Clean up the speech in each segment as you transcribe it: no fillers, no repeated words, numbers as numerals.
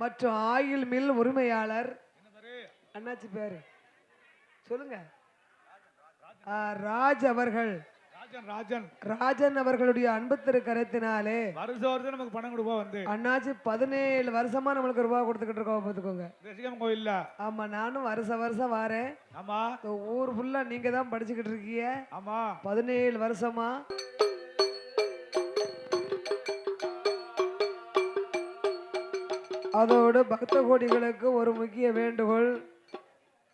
மற்றும் oil mill உரிமையாளர் அண்ணாச்சி பேரு சொல்லுங்க, ராஜ் அவர்கள், ராஜன் அவர்களுடைய அன்பு திரு கரத்தினாலே வருஷம் வருஷம் நமக்கு பணம் கொடுப்பா வந்து அண்ணாச்சி 17 வருஷமா நம்மளுக்கு ரூபாய் கொடுத்துக்கிட்டு இருக்கோம் பார்த்துக்கோங்க. ரசிகம் கோயில்ல. ஆமா, நானும் வருஷம் வரேன். ஆமா, ஊர் ஃபுல்லா நீங்க தான் படிச்சுக்கிட்டு இருக்கீங்க. ஆமா, 17 வருஷமா. அதோடு பக்த கோடிகளுக்கு ஒரு முக்கிய வேண்டுகோள்,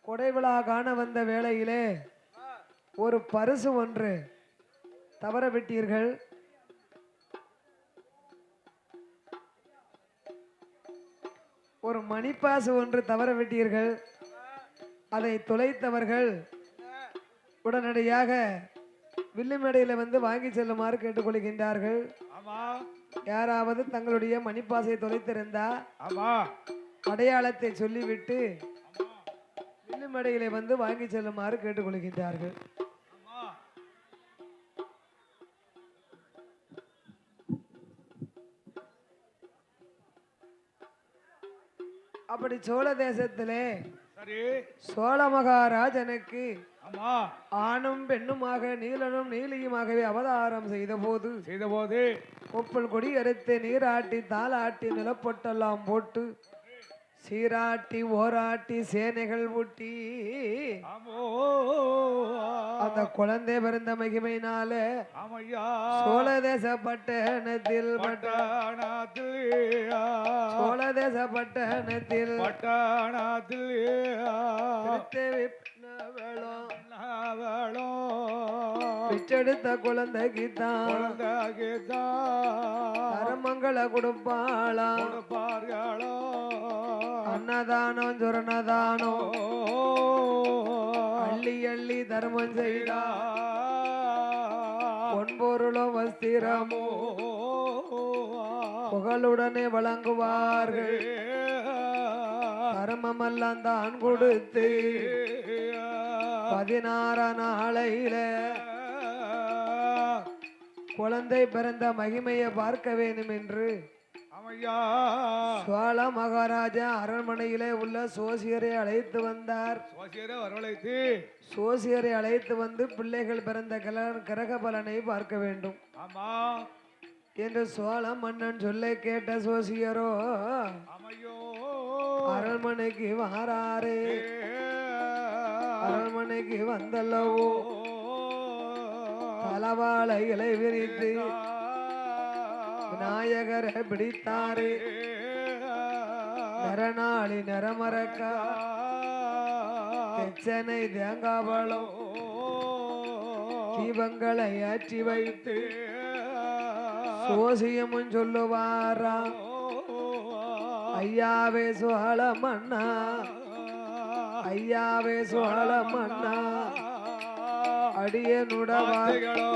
கொடை விழா காண வந்த வேளையிலே ஒரு பரிசு ஒன்று தவற விட்டீர்கள். ஒரு மணிப்பாசு ஒன்று தவற விட்டீர்கள். அதை தொலைத்தவர்கள் உடனடியாக வில்லுமேடையில் வந்து வாங்கி செல்லுமாறு கேட்டுக்கொள்கின்றார்கள். யாராவது தங்களுடைய மணிப்பாசை தொலைத்திருந்தா அடையாளத்தை சொல்லிவிட்டு வில்லுமேடையில வந்து வாங்கி செல்லுமாறு கேட்டுக்கொள்கின்றார்கள். அப்படி சோழ தேசத்திலே சோழ மகாராஜனுக்கு ஆணும் பெண்ணுமாக நீலனும் நீலியுமாகவே அவதாரம் செய்த போது கொப்பல் கொடி அறுத்து நீராட்டி தாளாட்டி நிலப்பொட்டெல்லாம் போட்டு சீராட்டி ஓராட்டி சேனைகள் ஊட்டி அந்த குழந்தை பிறந்த மகிமையினால சோழ தேச பட்டணத்தில் சோழ தேச பட்டணத்தில் பிச்செடுத்த குழந்தைக்கு தான் தரமங்கள கொடுப்பாளா அன்னதானம் சுரணதானம் அள்ளி அள்ளி தர்மம் செய்தா பொன்பொருளும் வஸ்திரமோ புகழுடனே வழங்குவார்கள். தர்மமெல்லாம் தான் கொடுத்து 16 நாளையில குழந்தை பிறந்த மகிமையை பார்க்க வேண்டும் என்று சோழ மகாராஜா அரண்மனையிலே உள்ள சோசியரை அழைத்து வந்தார். சோசியரை அழைத்து வந்து பிள்ளைகள் பிறந்த கிரக பலனை பார்க்க வேண்டும் என்று சோழ மன்னன் சொல்ல கேட்ட சோசியரோ அரண்மனைக்கு வாராரே. அரண்மனைக்கு வந்தல்லவோ தலவாளைகளை விரித்து விநாயகரை பிடித்தாரே. நரநாளி நரமரக்கா தெச்சனை தேங்காவளம் தீபங்களை ஏற்றி வைத்து சோசியமும் சொல்லுவாரா, ஐயாவே சோழ மன்னா, ஐயாவே சோழ மன்னா, அடியனுட வார்த்தைகளோ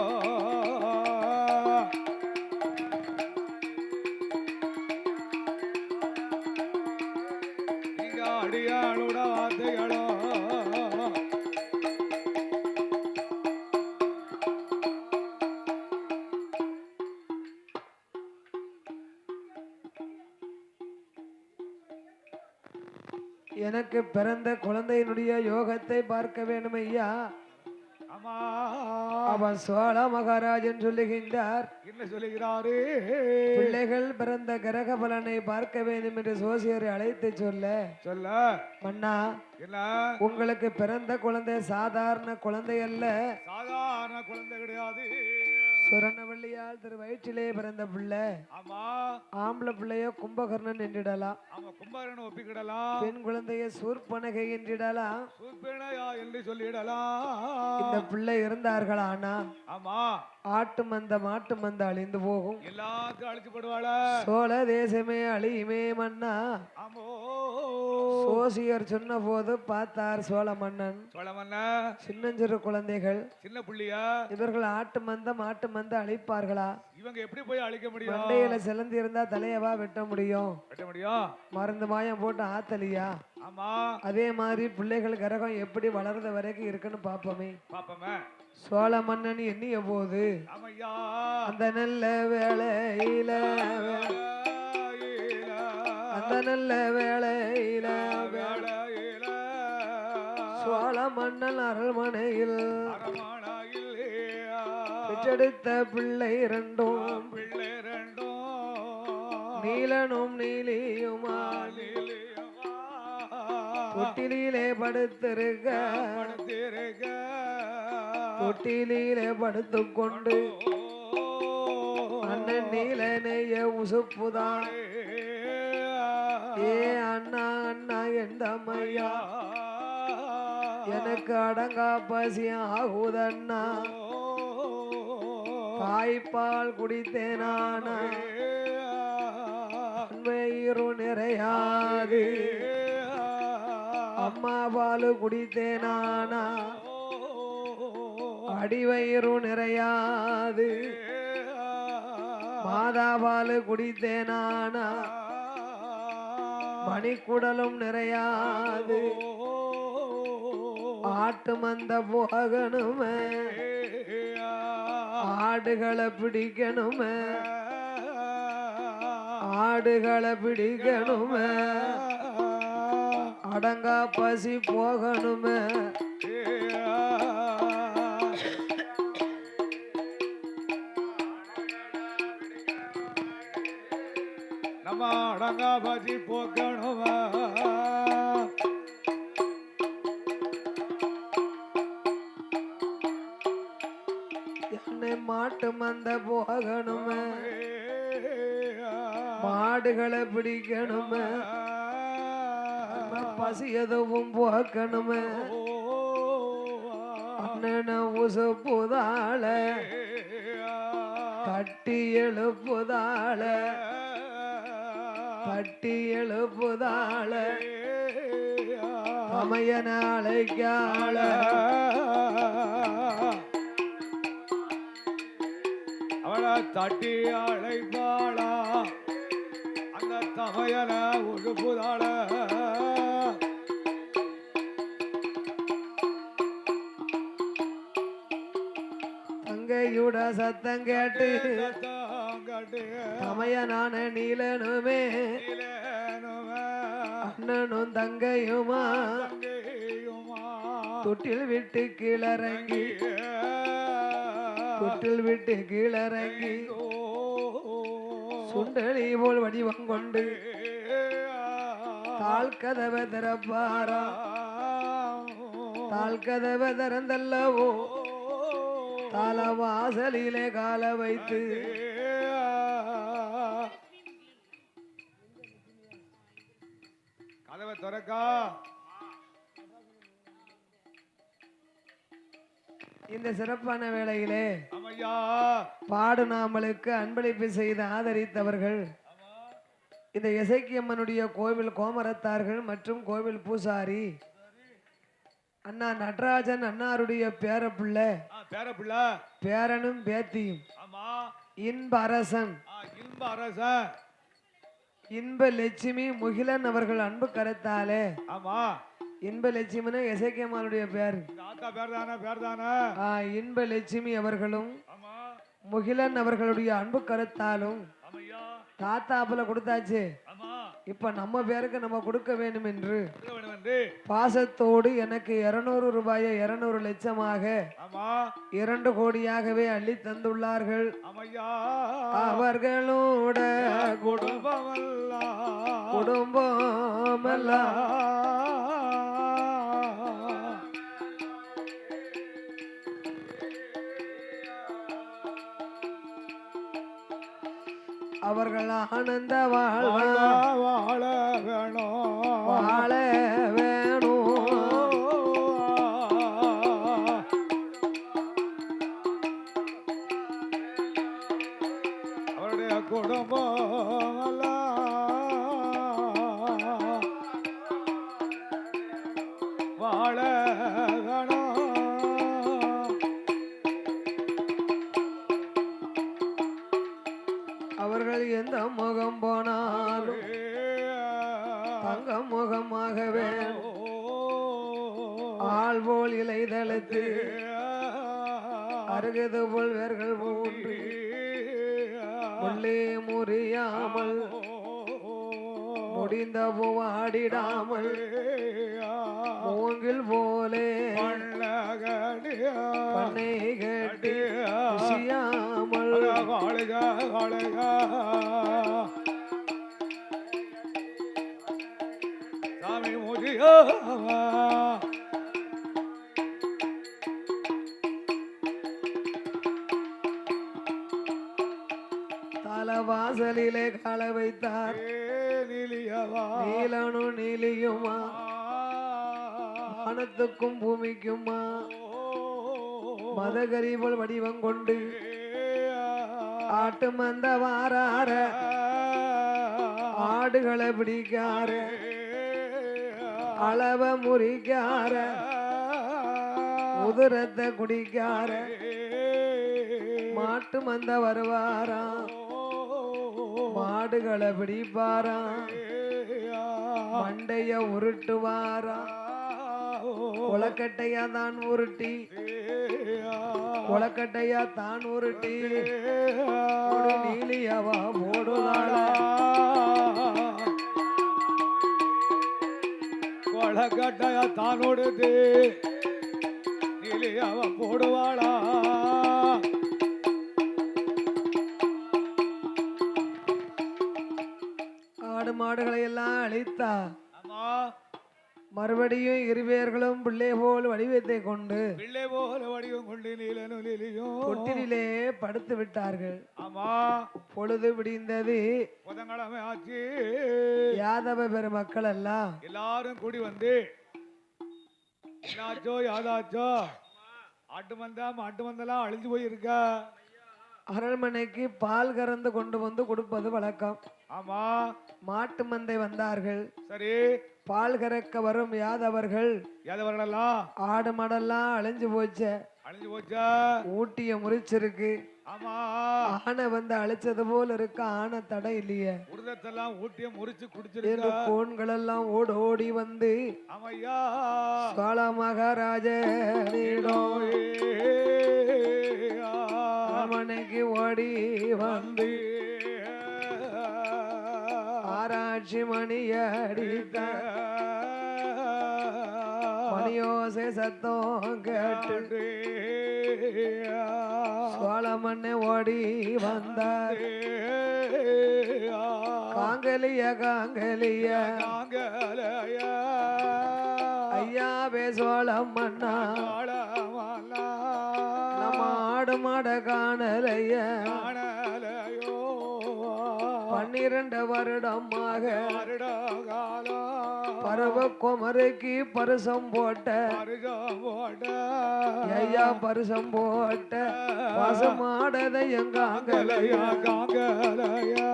அடியாளுட வார்த்தைகளோ எனக்கு பிறந்த குழந்தையினுடைய யோகத்தை பார்க்க வேண்டும் ஐயா. அவன் சோழ மகாராஜன் சொல்லுகின்றார். என்ன சொல்லுகிறாரு? பிள்ளைகள் பிறந்த கிரக பலனை பார்க்க வேண்டும் என்று சோசியரை அழைத்து சொல்ல மன்னா, உங்களுக்கு பிறந்த குழந்தை சாதாரண குழந்தை அல்ல, சாதாரண குழந்தை கிடையாது. சுரணவள்ளியால் திரு வயிற்றிலே பிறந்த பிள்ளை. ஆம்பளை பிள்ளைய கும்பகர்ணன் என்றிடலாம், கும்பகர்ணன் ஒப்பிக்கிடலாம். பெண் குழந்தைய சூர்பனகை என்றிடலாம், என்று சொல்லிடலாம். இந்த பிள்ளை இருந்தார்கள். ஆனா ஆட்டு மந்த மாட்டு மந்த அழிந்து போகும், எல்லாத்தையும் அழிச்சு போடுவாள. சோழ தேசமே அழியுமே மன்னா. சோசியர் சொன்ன போது பார்த்தார் சோழ மன்னன். சின்னஞ்சிறு குழந்தைகள், சின்ன புள்ளியா, இவர்கள் ஆட்டு மந்த மாட்டு மந்த அழிப்பார்களா? இவங்க எப்படி போய் அழிக்க முடியும்? மண்டையில சிலந்தி இருந்தா தலையவா வெட்ட முடியும்? மருந்து மாயம் போட்டு ஆத்தலியா? ஆமா, அதே மாதிரி பிள்ளைகள் கிரகம் எப்படி வளர்ந்த வரைக்கும் இருக்குன்னு பாப்போமே. சோழ மன்னன் எண்ணிய போது அந்த நல்ல வேளையில அந்த நல்ல வேளையில சோழ மன்னன் அரண்மனையில் பெற்றெடுத்த பிள்ளை இரண்டும் நீலனும் நீலியுமா தொட்டிலே படுத்திருக்க தொட்டிலே படுத்துக்கொண்டு அண்ணன் நீலனைய உசுப்புதான் ஏ அண்ணா அண்ணா எந்தம்மையா எனக்கு அடங்கா பசி ஆகுதண்ணா தாய்ப்பால் குடித்தேனான வயிறு நிறையாது அம்மா பால் குடித்தேனானா அடிவயிறு நிறையாது மாதா பால் குடித்தேனானா மணிக்குடலும் நிறையாது ஆட்டு மந்த போகணுமே ஆடுகளை பிடிக்கணுமே ஆடுகளை பிடிக்கணுமே அடங்கா பசி போகணுமே நம்ம அடங்கா பசி போக்கணுமா என்னை மாட்டு மந்த போகணுமே மாடுகளை பிடிக்கணுமே பசி எதுவும் போக்கணுமே அண்ணன உசுப்புதாள தட்டி எழுப்புதாள தட்டி எழுப்புதாள சமயன அழைக்காள அவளை தட்டி அழைப்பாளா அந்த தமையன உழுப்புதாள தங்கையுட சத்தம் கேட்டு சமயனான நீலனுமே அண்ணனும் தங்கையுமா தொட்டில் விட்டு கீழறங்கி தொட்டில் விட்டு கீழறங்கி சுண்டலி போல் வடிவம் கொண்டு தாழ் கதவை திறப்பாரா தாழ் கதவை திறந்தல்லவோ தாள வாசலிலே கால வைத்து கதவை திறக்கா இந்த சிறப்பான வேளையிலே அம்மையா பாடு நாமளுக்கு அன்பளிப்பு செய்து ஆதரித்தவர்கள் இந்த இசைக்கியம்மனுடைய கோவில் கோமரத்தார்கள் மற்றும் கோவில் பூசாரி அண்ணா நடராஜன் அண்ணாருடைய பேரப்பிள்ளை பேரனும் பேத்தியும் இன்ப அரசன் இன்ப லட்சுமி முகிலன் அவர்கள் அன்பு கருத்தாலே இன்ப லட்சுமின்னு இசைக்கியம்மனுடைய பேர் இன்ப லட்சுமி அவர்களும் முகிலன் அவர்களுடைய அன்பு கருத்தாலும் தாத்தாப்புல கொடுத்தாச்சு இப்ப நம்ம பேருக்கு நம்ம கொடுக்க வேண்டும் என்று பாசத்தோடு எனக்கு 200 ரூபாயை 200 லட்சமாக 2 கோடியாகவே அள்ளி தந்துள்ளார்கள் அவர்களோட குடும்பமல்ல அவர்கள் ஆனந்த வாழ வேணும் வாழ வேணும் அவருடைய குடும்பம் வாழ வேணும் அவர்கள் எந்த முகம் போனாலும் தங்க முகமாகவே ஆள் போல் இலை தளத்து அருகது போல் வேர்கள் மூன்று உள்ளே முறியாமல் முடிந்த பூவாடிடாமல் மூங்கில் போலே பண்ணை கட்டி குசியாமல் சாமி முடியா தலவாசலிலே கால வைத்தார் நீலனு நீலியுமா வானத்துக்கும் பூமிக்குமா மதகரிபல் வடிவம் கொண்டு ஆட்டு மந்த வாரார ஆடுகளை பிடிக்கார அளவ முறிக்கார உதிரத்தை குடிக்கார மாட்டு மந்த வருவாரா மாடுகளை பிடிப்பாரா மண்டைய உருட்டுவாரா கொலக்கட்டையா தான் உருட்டி கொலக்கட்டையா தான் உருட்டி நீலியவா போடுவாளா கொலக்கட்டையா தான் உடுத்து நீலியவா போடுவாளா ஆடு மாடுகளை எல்லாம் அழித்தா மறுபடியும் இருவேர்களும் பிள்ளை போல் வடிவத்தை கொண்டு பிள்ளை போல வடிவம் கொண்டு நீலனும் தொட்டிலே படுத்து விட்டார்கள். ஆமா பொழுது விடிந்தது. புதன்கிழமை ஆச்சு. யாதவ பெருமக்கள் எல்லாம் எல்லாரும் கூடி வந்து என்னாச்சோ யாதாச்சோ ஆட்டு மந்தெல்லாம் அழிஞ்சு போயிருக்கா. அரண்மனைக்கு பால் கறந்து கொண்டு வந்து கொடுப்பது வழக்கம். ஆமா மாட்டு மந்தை வந்தார்கள். சரி பால் கறக்க வரும் யாதவர்கள் எல்லாம் ஆடு மாடெல்லாம் அழிஞ்சு போச்சா. ஊட்டிய முறிச்சிருக்கு. ஆமா ஆனை வந்து அழிச்சது போல இருக்கு. ஆனை தடை இல்லையே. உருதத்தெல்லாம் ஊட்டிய முறிச்சு குடிச்சிருக்கு. கோன்கள் எல்லாம் ஓடி வந்து ஆமையா சோழ மகாராஜ அரண்மனைக்கு ஓடி வந்து ஆராய்ச்சி மணிய அடித்த மணியோசை சத்தம் கேட்டு சோழமண்ணை ஓடி வந்தார். காங்கலிய காங்கலிய ஐயா பேசோளம் மண்ணா நம்ம ஆடு மாட காணலைய 12 வருடமாக பருவ குமரைக்கு பரிசம் போட்ட ஐயா பரிசம் போட்ட பசுமாடதை எங்க காங்கலையா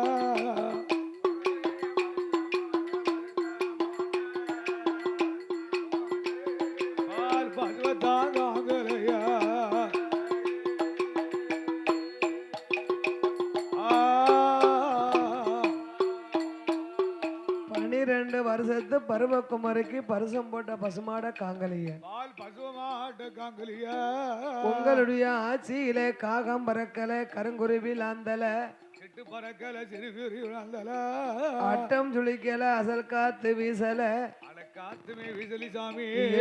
வருஷத்து பருவக்குமரிக்கு பரிசம் போட்ட பசுமாட காங்கலிய உங்களுடைய ஆட்சியிலே காகம் பறக்கல கருங்குருவில் ஆந்தல அட்டம் சுழிக்கல அசல் காத்து வீசல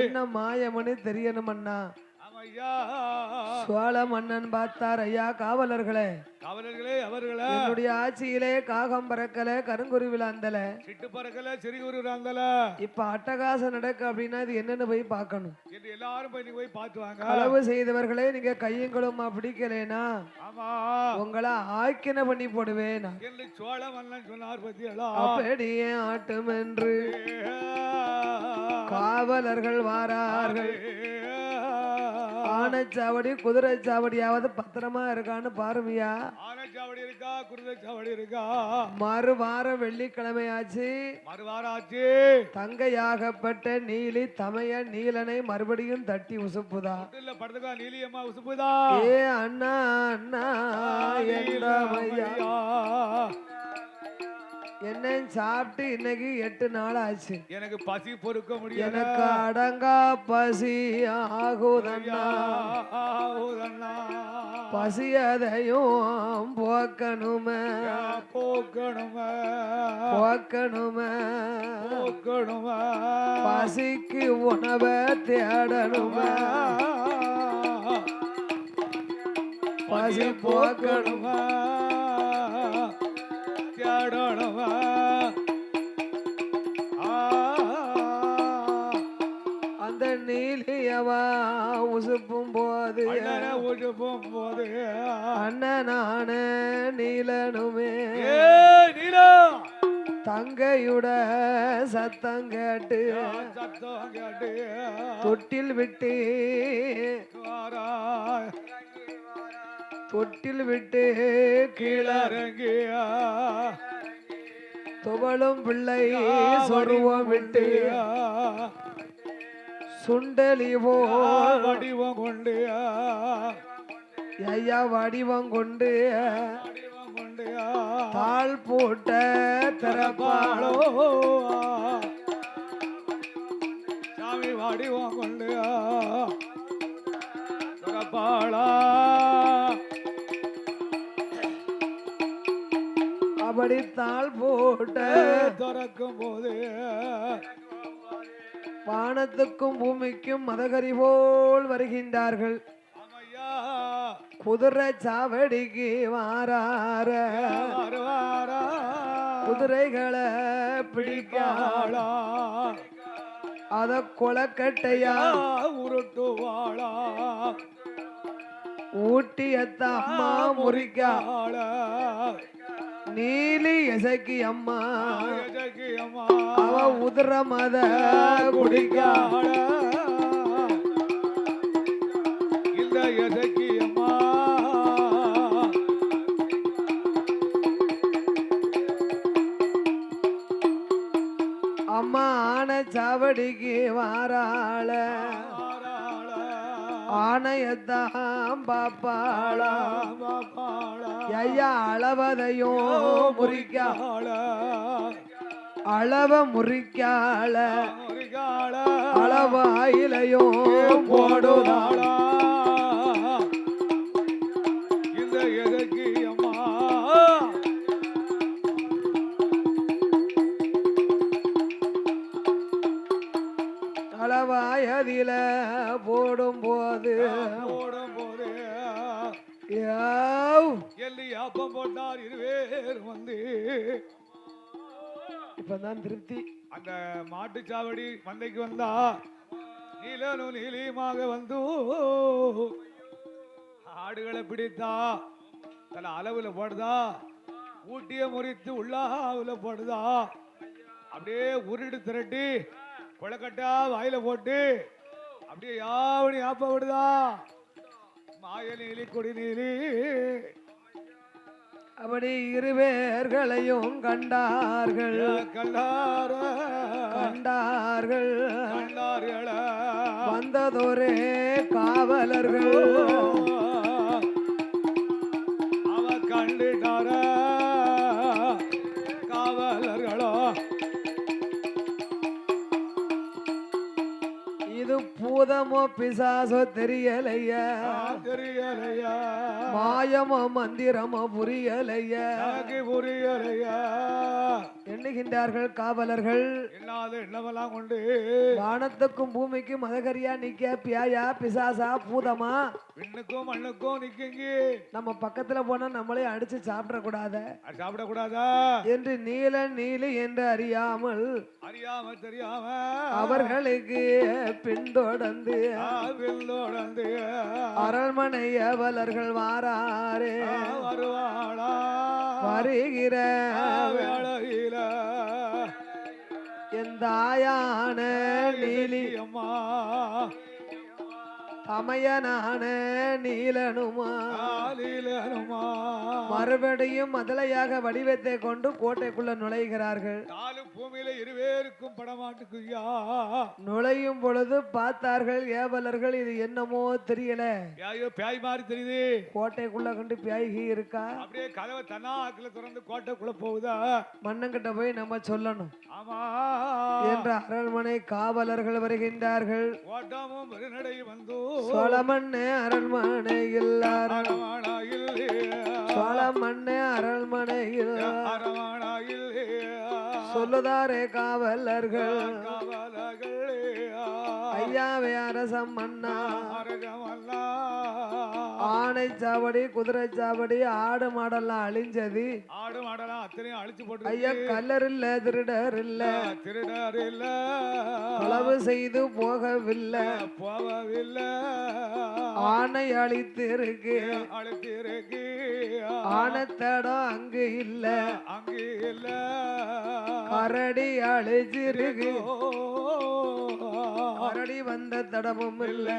என்ன மாயமணி தெரியணுமண்ணா. சோழ மன்னன் பார்த்தார். ஐயா காவலர்களே அவர்களே என்னுடைய ஆட்சியிலே காகம் பறக்கல கருங்குருவில் ஆந்தல சிட்டு பறக்கல சிறுகுருவில் இப்ப அட்டகாசம் நடக்க அப்படின்னா இது என்னன்னு போய் பார்க்கணும். எல்லாரும் போய் பார்த்துவாங்க. களவு செய்தவர்களே நீங்க கையங்களுமா பிடிக்கலேனா உங்களை ஆக்கின பண்ணி போடுவேன் என்று சோழ மன்னன் சொன்னார். அப்படியே ஆட்டும் என்று காவலர்கள் வாரார்கள். ஆனைச்சாவடி குதிரை சாவடியாவது பத்திரமா இருக்கான்னு பாருமையா. ஆனைச்சாவடி இருக்கா குதிரை சாவடி இருக்கா. மறுவாரம் வெள்ளிக்கிழமை ஆச்சு. தங்கையாகப்பட்ட நீலி தமைய நீலனை மறுபடியும் தட்டி உசுப்புதா. நீலியம்மா உசுப்புதா. ஏ அண்ணா அண்ணா என்ன சாப்பிட்டு இன்னைக்கு 8 நாள் ஆச்சு. எனக்கு பசி பொறுக்க முடியல. எனக்கு அடங்கா பசி ஆகுதண்ணா. ஆகுதண்ணா. பசியதையும் போக்கணுமே போக்கணுமே போக்கணுமே போக்கணுமே. பசிக்கு உணவை தேடணுமே பசி போக்கணுமே தேடணுமே. அந்த நீலியவா உசுப்பும் போது உசுப்பும் போது அண்ணனான நீலனுமே நீலம் தங்கையுட சத்தம் கேட்டு சத்தம் கேட்டு தொட்டில் விட்டு தொட்டில் விட்டு கீழறங்கியா துவளும் பிள்ளை சொருவம் விட்டு சுண்டலி போல் வடிவம் கொண்டு ஐயா வடிவம் கொண்டு வடிவம் கொண்டு தாள் போட்ட திறப்பாளோ சாமி வடிவம் கொண்டு திறப்பாளா. அப்படி தாள் போட்ட திறக்கும் போது வானத்துக்கும் பூமிக்கும் மதகரி போல் வருகின்றார்கள். குதிரை சாவடிக்கு வாரார குதிரைகளை பிடிக்காளா அத கொலக்கட்டையா உருட்டுவாளா ஊட்டியத்த அம்மா முறிக்காள நீலி எசக்கி அம்மா அவ உதிர மத குடிக்காள இந்த எசக்கி அம்மா அம்மா ஆன சாவடிக்கு வாராள ஆணையத்தான் பாப்பாளா ஐயா அளவதையும் முறிக்காள அளவ முறிக்காள அளவாயிலையும் போடுதாளா இந்த எதற்கு அம்மா அளவாயதில போடும் போது எல்லி அப்பம் போட்டார் இருவேர் வந்து இப்பதான் திருப்தி. அந்த மாட்டுச்சாவடி மந்தைக்கு வந்தா நீலனும் நீலியமாக வந்து ஆடுகளை பிடித்தா தல அளவுல போடுதா ஊட்டிய முறித்து உள்ளாவுல போடுதா அப்படியே உருடு திரட்டி கொலக்கட்டா வாயில போட்டு அப்படியே யாவணி ஆப்ப விடுதா மாய நீலி கொடி நீலி. அப்படி இருவேர்களையும் கண்டார்கள் கண்டார்கள் வந்ததொரே காவலர்கள் அவ கண்டுட்டார காவலர்களோ இது பூதமோ பிசாசோ தெரியலையா மாயமோ மந்திரமோ புரியலையா எண்ணுகின்றார்கள் காவலர்கள். எண்ணமெல்லாம் கொண்டு வானத்துக்கும் பூமிக்கும் மதகரியா நிக்க பியாயா பிசாசா பூதமா விண்ணுக்கும் மண்ணுக்கும் நிக்கங்க நம்ம பக்கத்துல போனா நம்மளே அடிச்சு சாப்பிடக்கூடாதா என்று நீலி என்று அறியாமல் தெரியாம அவர்களுக்கு பின்தொடர்ந்து அரண்மனை அவலர்கள் வாராரே வருவாளா வருகிற வேளையில எந்தாயான நீலி அம்மா தமையனான நீலனுமா மறுபடியும் முதலையாக வடிவத்தை கொண்டு கோட்டைக்குள்ள நுழைகிறார்கள். பூமியில இருவேருக்கும் படமாட்டுக்குய்யா நுழையும் பொழுது பார்த்தார்கள் ஏவலர்கள், இது என்னமோ தெரியல, பேய் மாதிரி தெரியுது. கோட்டைக்குள்ள கண்டு பேய்கி இருக்கா, அப்படியே கதவை தன்னாக்குல திறந்து கோட்டைக்குள்ள போகுதா, மன்னங்கிட்ட போய் நம்ம சொல்லணும். ஆமா என்ற அரண்மனை காவலர்கள் வருகின்றார்கள். கோட்டமும் பெருநடை வந்து சோழமண்ணே அரண்மனையில் சோழமண்ணே அரண்மனையில் சொல்லுதாரே காவலர்கள், ஐயாவே அரசம் மன்னா, ஆனை சாவடி குதிரை சாவடி ஆடு மாடெல்லாம் அழிஞ்சது, ஆடு மாடெல்லாம் அத்தனையும் அழிச்சு போட்டு ஐயா கல்லர் இல்ல திருடர் இல்ல, திருடர் இல்ல, களவு செய்து போகவில்லை, ஆனை அழித்து இருக்கு, ஆனத்தடம் அங்கு இல்ல, அங்கு இல்ல, கரடி அழிச்சிருக்கு, கரடி வந்த தடமும் இல்ல.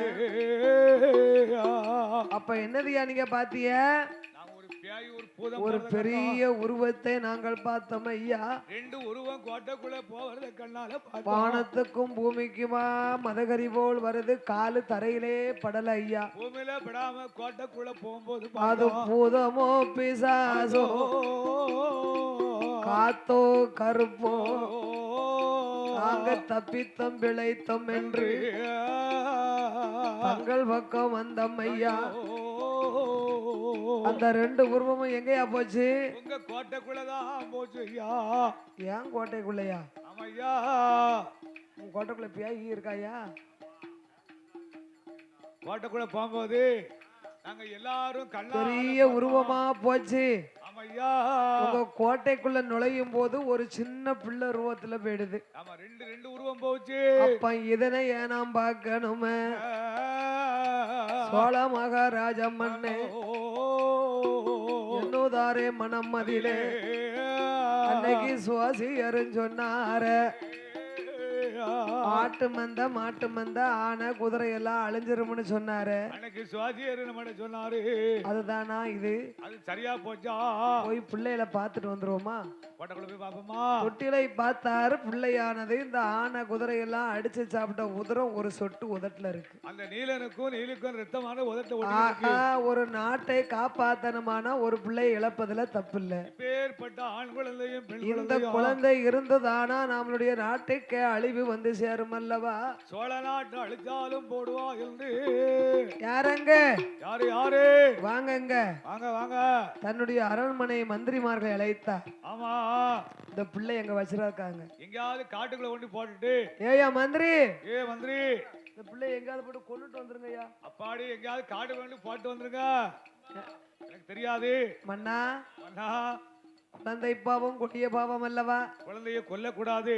அப்ப என்னதுயா நீங்க பாத்திய? ஒரு பெரிய உருவத்தை நாங்கள் பார்த்தோம் ஐயா. ரெண்டு உருவம் கோட்டைக்குள்ள போவத கண்ணால வானத்துக்கும் பூமிக்குமா மதகரி போல் வருது, காலு தரையிலே படல ஐயா. பூமியில படாம கோட்டைக்குள்ள போகும்போது அது பூதமோ பிசாசோ காத்தோ கருப்போ நாங்க தப்பித்தம் பிழைத்தோம் என்று தங்கள் பக்கம் வந்தம் ஐயா. அந்த ரெண்டு உருவமும் எங்கயா போச்சு? உங்க கோட்டைக்குள்ளதான் போச்சு ஐயா. ஏன் கோட்டைக்குள்ளையா? ஆமையா, உங்க கோட்டைக்குள்ள பேய் இருக்காயா? கோட்டைக்குள்ள போகும்போது நாங்க எல்லாரும் பெரிய உருவமா போச்சு. ஆமையா, உங்க கோட்டைக்குள்ள நுழையும் போது ஒரு சின்ன பிள்ளை உருவத்துல போயிடுது. ஆமா, ரெண்டு உருவம் போச்சு. அப்ப இதனை ஏனாம் பார்க்கணுமே? சோழ மகாராஜ மண்ணே என்னோதாரே மனம் மதிலே அன்னைக்கு சுவாசி சொன்னார, ஆட்டு மந்த மாட்டு மந்த ஆனை குதிரை எல்லாம் அழிஞ்சிரும்னு சொன்னாரு. அன்னைக்கு சுவாசியர் சொன்னாரு. அதுதானா இது? அது சரியா போச்சா? போய் பிள்ளைகளை பார்த்துட்டு வந்துருவோமா? கோட்டைக்குள்ள போய் பாப்போமா? தொட்டிலை பார்த்தாரு. பிள்ளையானது இந்த ஆனை குதிரை எல்லாம் அடிச்சு சாப்பிட்ட உதிரம் ஒரு சொட்டு உதட்டுல இருக்கு. அந்த நீலனுக்கும் நீலுக்கும் ரத்தமான உதட்ட ஒரு நாட்டை காப்பாத்தனமான ஒரு பிள்ளை இழப்பதுல தப்பு இல்ல. பேர்பட்ட ஆண் குழந்தையும் பெண் இந்த குழந்தை இருந்ததானா நம்மளுடைய நாட்டுக்கு அழிவு வந்து சேரும் அல்லவா? சோழ நாட்டு அழிச்சாலும் போடுவா என்று யாரங்க? யாரு யாரு? வாங்கங்க, வாங்க வாங்க. தன்னுடைய அரண்மனை மந்திரிமார்களை அழைத்தார். ஆமா, இந்த பிள்ளை எங்க வச்சிருக்காங்க, எங்கயாவது காட்டுக்குள்ள கொண்டு போட்டுட்டு. ஏயா மந்திரி, மந்திரி, இந்த பிள்ளை எங்காவது போட்டு கொண்டுட்டு வந்துருங்கய்யா. அப்பாடி, எங்கயாவது காடு கொண்டு போட்டு வந்துருங்க. எனக்கு தெரியாது மன்னா. மன்னா, குழந்தை பாவம் கொடிய பாவம் அல்லவா? குழந்தைய கொல்ல கூடாது.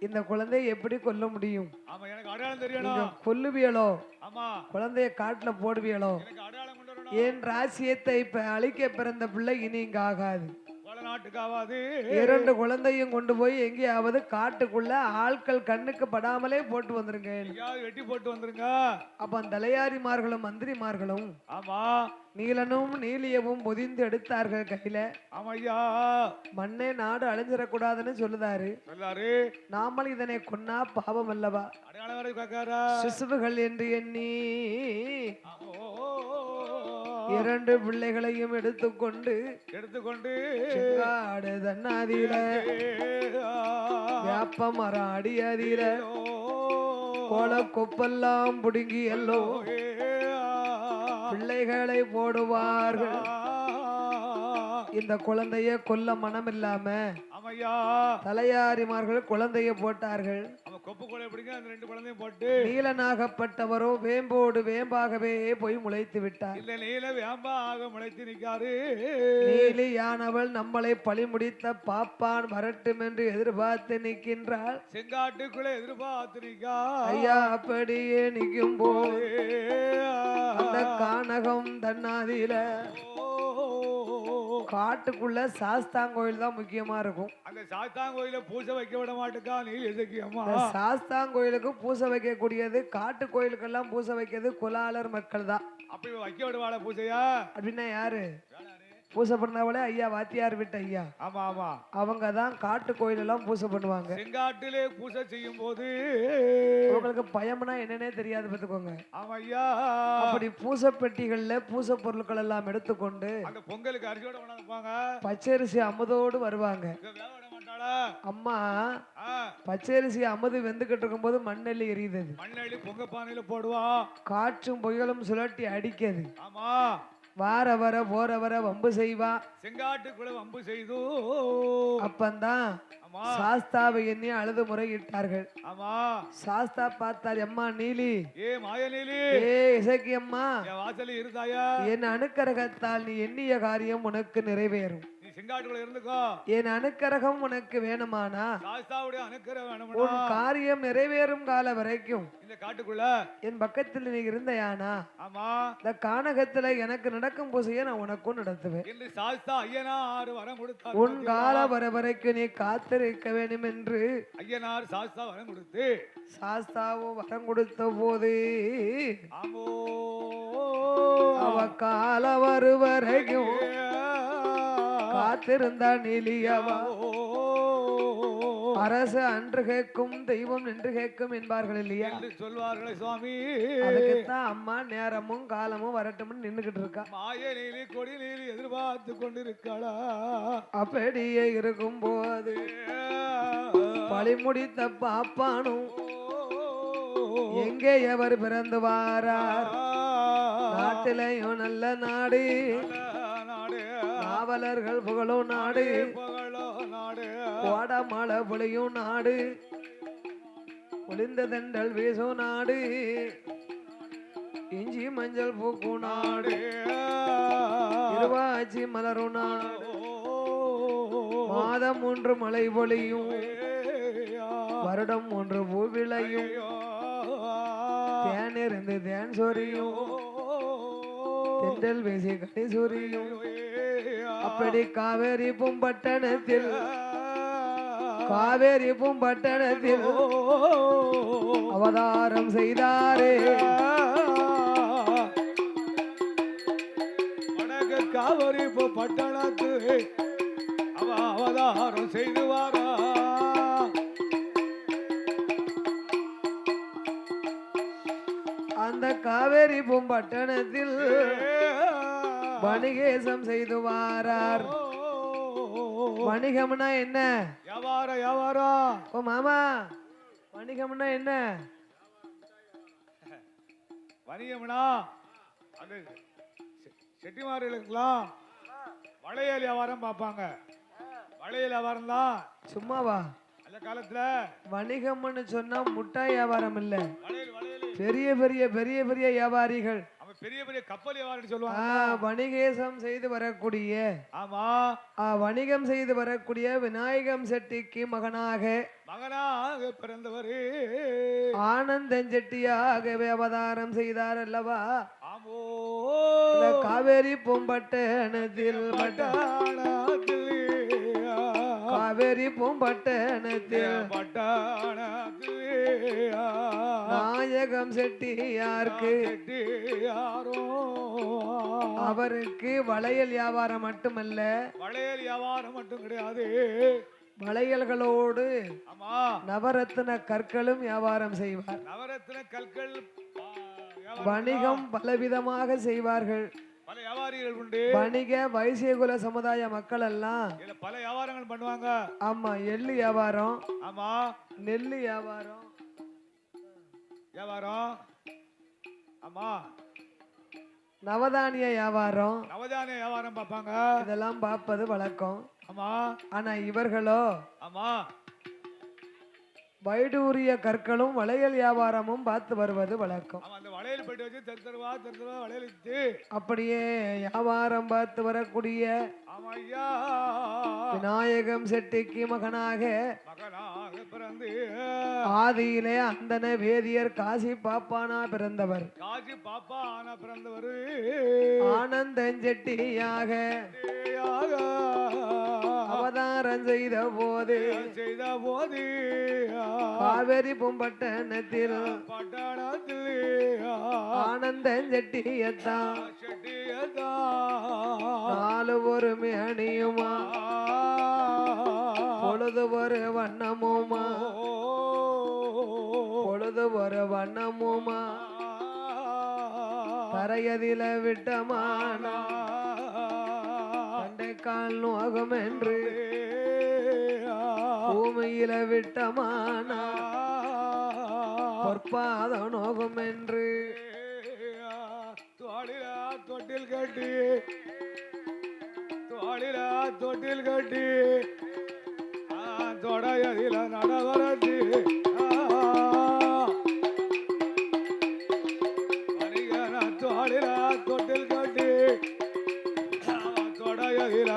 இந்த குழந்தையை எப்படி கொல்ல முடியும்? ஆமா, எனக்கு அடையாளம் தெரியணும். கொல்லுவியலோ? ஆமா, குழந்தைய காட்டுல போடுவியலோ? எனக்கு அடையாளம் கொண்டு வரணும். என் ராசியத்தை இப்ப அழிக்க பிறந்த பிள்ளை இனி இங்க ஆகாது. நாட்டுக்காவது இரண்டு குழந்தையும் கொண்டு போய் எங்கேயாவது காட்டுக்குள்ள ஆட்கள் கண்ணுக்கு படாமலே போட்டு வந்துருங்க. வெட்டி போட்டு வந்துருங்க. அப்ப தலையாரிமார்களும் மந்திரிமார்களும் ஆமா நீலனும் நீலியவும் பொதிந்து எடுத்தார்கள் கையில. ஆமையா, மண்ணே நாடு அழிஞ்சிடக்கூடாதுன்னு சொல்லுதாரு. நாமல் இதனை கொன்னா பாவம் அல்லவா? சிசுவுகள் என்று எண்ணி இரண்டு பிள்ளைகளையும் எடுத்துக்கொண்டு காடு தன்னாதில வேப்ப மரம் அடியதில கோல கொப்பெல்லாம் புடுங்கி எல்லோ பிள்ளைகளை போடுவார்கள். இந்த குழந்தைய கொல்ல மனம் இல்லாம தலையாரிமார்கள் குழந்தைய போட்டார்கள். நீலனாகப்பட்டவரோ வேம்போடு வேம்பாகவே போய் முளைத்து விட்டார். நீலியானவள் நம்மளை பழி முடித்த பாப்பான் வரட்டும் என்று எதிர்பார்த்து நிற்கின்றாள். செங்காட்டுக்குள்ளே எதிர்பார்த்து நிற்கா. ஐயா, அப்படியே நிற்கும் போது அந்த கானகம் தன்னாதில காட்டுக்குள்ள சாஸ்தாங்கோயில் தான் முக்கியமா இருக்கும். அந்த சாஸ்தாங்கோயில பூசை வைக்க விட மாட்டேக்கா நீலசக்கியம்மா. சாஸ்தாங்கோயிலுக்கு பூசை வைக்க கூடியது, காட்டு கோயிலுக்கெல்லாம் பூசை வைக்கிறது குலாலர் மக்கள் தான். அப்ப வைக்க விடுவாள பூசையா? அப்படின்னா யாரு? பூசை பண்ணாவளே ஐயா வாத்தியார் விட்ட ஐயா. ஆமா ஆமா. அவங்க தான் காட்டு கோயில் எல்லாம் பூசை பண்ணுவாங்க. செங்காட்டிலே பூசை செய்யும் போது உங்களுக்கு பயம்னா என்னன்னே தெரியாது பாத்துக்கோங்க. ஆமா ஐயா. அப்படி பூசை பெட்டிகள்ல பூசை பொருட்கள் எல்லாம் எடுத்துக்கொண்டு அந்த பொங்கலுக்கு அரிசியோட கொண்டாந்துப்பாங்க. பச்சரிசி அமுதோடு வருவாங்க. வேக விட மாட்டாளா அம்மா? பச்சரிசி அமுது வெந்துகிட்டு இருக்கும் போது மண்ணெல்லி எரியுது. மண்ணெல்லி பொங்க பானையில போடுவா. காற்றும் புயலும் சுழட்டி அடிக்குது. ஆமா. வார வர போற வர வம்பு செய்வா. செங்காட்டுக்குள்ள வம்பு செய்து அப்பந்தான் சாஸ்தாவை எண்ணி அழுது முறையிட்டார்கள். ஆமா. சாஸ்தா பார்த்தார். அம்மா நீலி, ஏ மாய நீலி, ஏ இசக்கி அம்மா, வாசலி இருந்தாயா? என் அனுக்கரகத்தால் நீ எண்ணிய காரியம் உனக்கு நிறைவேறும். நீ செங்காட்டுக்குள்ள இருந்துக்கோ. என் அனுக்கரகம் உனக்கு வேணுமானா சாஸ்தாவுடைய அனுக்கரகம் வேணும்னா உன் காரியம் நிறைவேறும் கால வரைக்கும் இந்த காட்டுக்குள்ள என் பக்கத்தில் நீ இருந்தயானா ஆமா இந்த கானகத்துல எனக்கு நடக்கும் பூசையை நான் உனக்கும் நடத்துவேன். என்று சாஸ்தா ஐயனார் வரம் கொடுத்தார். உன் கால வர வரைக்கும் நீ காத்திருக்க வேண்டும் என்று ஐயனார் சாஸ்தா வரம் கொடுத்து சாஸ்தாவும் வரம் கொடுத்த போது ஆமோ அவ கால வரு வரைக்கும் காத்திருந்தா நீலியவா. அரசு அன்று கேட்கும் தெய்வம் நின்று கேட்கும் என்பார்கள் இல்லையா என்று சொல்வார்களே சுவாமி. அதுக்குத்தான் அம்மா நேரமும் காலமும் வரட்டும்னு நின்னுகிட்டு இருக்கா. மாய நீலி கொடி நீலி எதிர்பார்த்து கொண்டிருக்காளா. அப்படியே இருக்கும் போது பழி முடித்த பாப்பானும் எங்கே எவர் பிறந்து வாரார். நாட்டிலையும் நல்ல நாடு, காவலர்கள் புகழும் நாடு, கோடமழை பொழியும் நாடு, ஒளிந்த தண்டல் வீசும் நாடு, இஞ்சி மஞ்சள் பூக்கும் நாடு, இருவாச்சி மலரும் நாடு, மாதம் 3 மழை பொழியும், வருடம் 1 பூ விளையும், தேன் இருந்து தேன் சொரியும், தென்றல் வீசி கனி சொரியும். அப்படி காவேரி பூம்பட்டணத்தில் அவதாரம் செய்தாரே. வடக்கு காவேரி பூம்பட்டணத்து அவதாரம் செய்துவாரா. அந்த காவேரி பூம்பட்டணத்தில் வணிகேசம் செய்து வாரார். வணிகம்னா என்ன? வியாபாரம். ஓ மாமா, வணிகம்னா என்ன? வணிகம்னா அது செட்டிமார்களுக்கெல்லாம் வளையல் வியாபாரம் பார்ப்பாங்க. வளையல் வியாபாரம் தான். சும்மாவா? அந்த காலத்துல வணிகம்னு சொன்னா முட்டாய் வியாபாரம் இல்ல. வளையல் பெரிய பெரிய பெரிய பெரிய வியாபாரிகள், பெரிய பெரிய கப்பல் வியாபாரம் சொல்லுவாங்க. வணிகேசம் செய்து வரக்கூடிய, ஆமா, வணிகம் செய்து வரக்கூடிய விநாயகம் செட்டிக்கு மகனாக பிறந்தவர் ஆனந்தன் செட்டியாக அவதாரம் செய்தார் அல்லவா. ஆமோ. காவேரி பூம்பட்டணத்தில் காவேரி பூம்பட்டணத்தில் நாயகம் செட்டியாருக்கு அவருக்கு வளையல் வியாபாரம் மட்டுமல்ல, வளையல் வியாபாரம் மட்டும் கிடையாது, வளையல்களோடு ஆமா நவரத்ன கற்களும் வியாபாரம் செய்வார். நவரத்ன கற்கள் வணிகம் பலவிதமாக செய்வார்கள். பல வியாபாரிகள் உண்டு. வணிக வைசியகுல சமுதாய மக்கள் எல்லாம் பல வியாபாரங்கள் பண்ணுவாங்க. ஆமா, எள்ளு வியாபாரம், ஆமா, நெல்லு வியாபாரம், ஆமா, நவதானிய வியாபாரம், நவதானிய வியாபாரம் பார்ப்பாங்க. இதெல்லாம் பார்ப்பது வழக்கம். ஆமா. ஆனா இவர்களோ ஆமா வைடூரிய கற்களும் வளையல் வியாபாரமும் பார்த்து வருவது வழக்கம். அந்த வளையல் பெட்டி வச்சு தெருவா வளையல் வச்சு அப்படியே வியாபாரம் பார்த்து வரக்கூடிய விநாயகம் செட்டிக்கு மகனாக பிறந்து ஆதியிலே அந்தன வேதியர் காசி பாப்பானா பிறந்தவர். காசி பாப்பானா பிறந்தவர் ஆனந்தன் செட்டியாக அவதாரம் செய்த போது காவேரி பூம்பட்டணத்தில் ஆனந்தன் செட்டியத்தான் நாலு ஒரு மேனியுமா பொழுது ஒரு வண்ணமுமா பொழுது ஒரு வண்ணமுமா தரையதில விட்டமானா கால் நோகம் என்று பூமியில விட்டமானா பொற்பாத நோகம் என்று தொட்டில் கட்டி தொட்டில் கட்டி தொடையதில நடவரத்து தொட்டில் கட்டி தொடையதில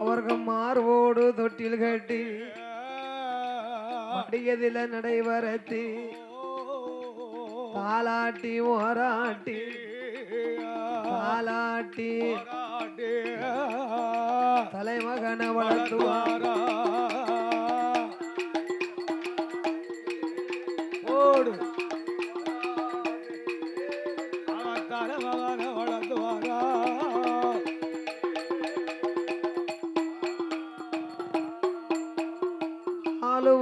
அவர்கள் மார்போடு தொட்டில் கட்டி மடியதில நடைவரத்தி தாலாட்டி ஓராட்டி தாலாட்டி தலைமகன வளர்த்துவாரா ஓடு அவன் தலைமகன வளர்த்துவாரா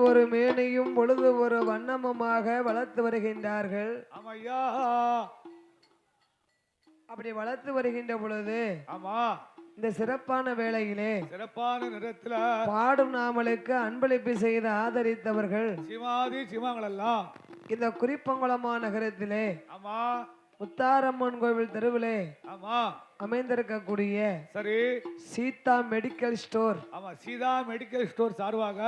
ஒரு மேனையும் பொழுது ஒரு வண்ணமுமாக வளர்த்து வருகின்றார்கள். ஆமையா, அப்படி வளர்த்து வருகின்ற பொழுது ஆமா இந்த சிறப்பான வேளையிலே சிறப்பான நேரத்துல பாடும் நாமலுக்கு அன்பளிப்பு செய்து ஆதரித்தவர்கள் சிவாதி சிவாங்களெல்லாம் இந்த குறிப்பங்குளமா நகரத்திலே ஆமா முத்தாரம்மன் கோவில் தெருவிலே ஆமா அமைந்திருக்கக்கூடிய சரி சீதா மெடிக்கல் ஸ்டோர். ஆமா, சீதா மெடிக்கல் ஸ்டோர் சார்பாக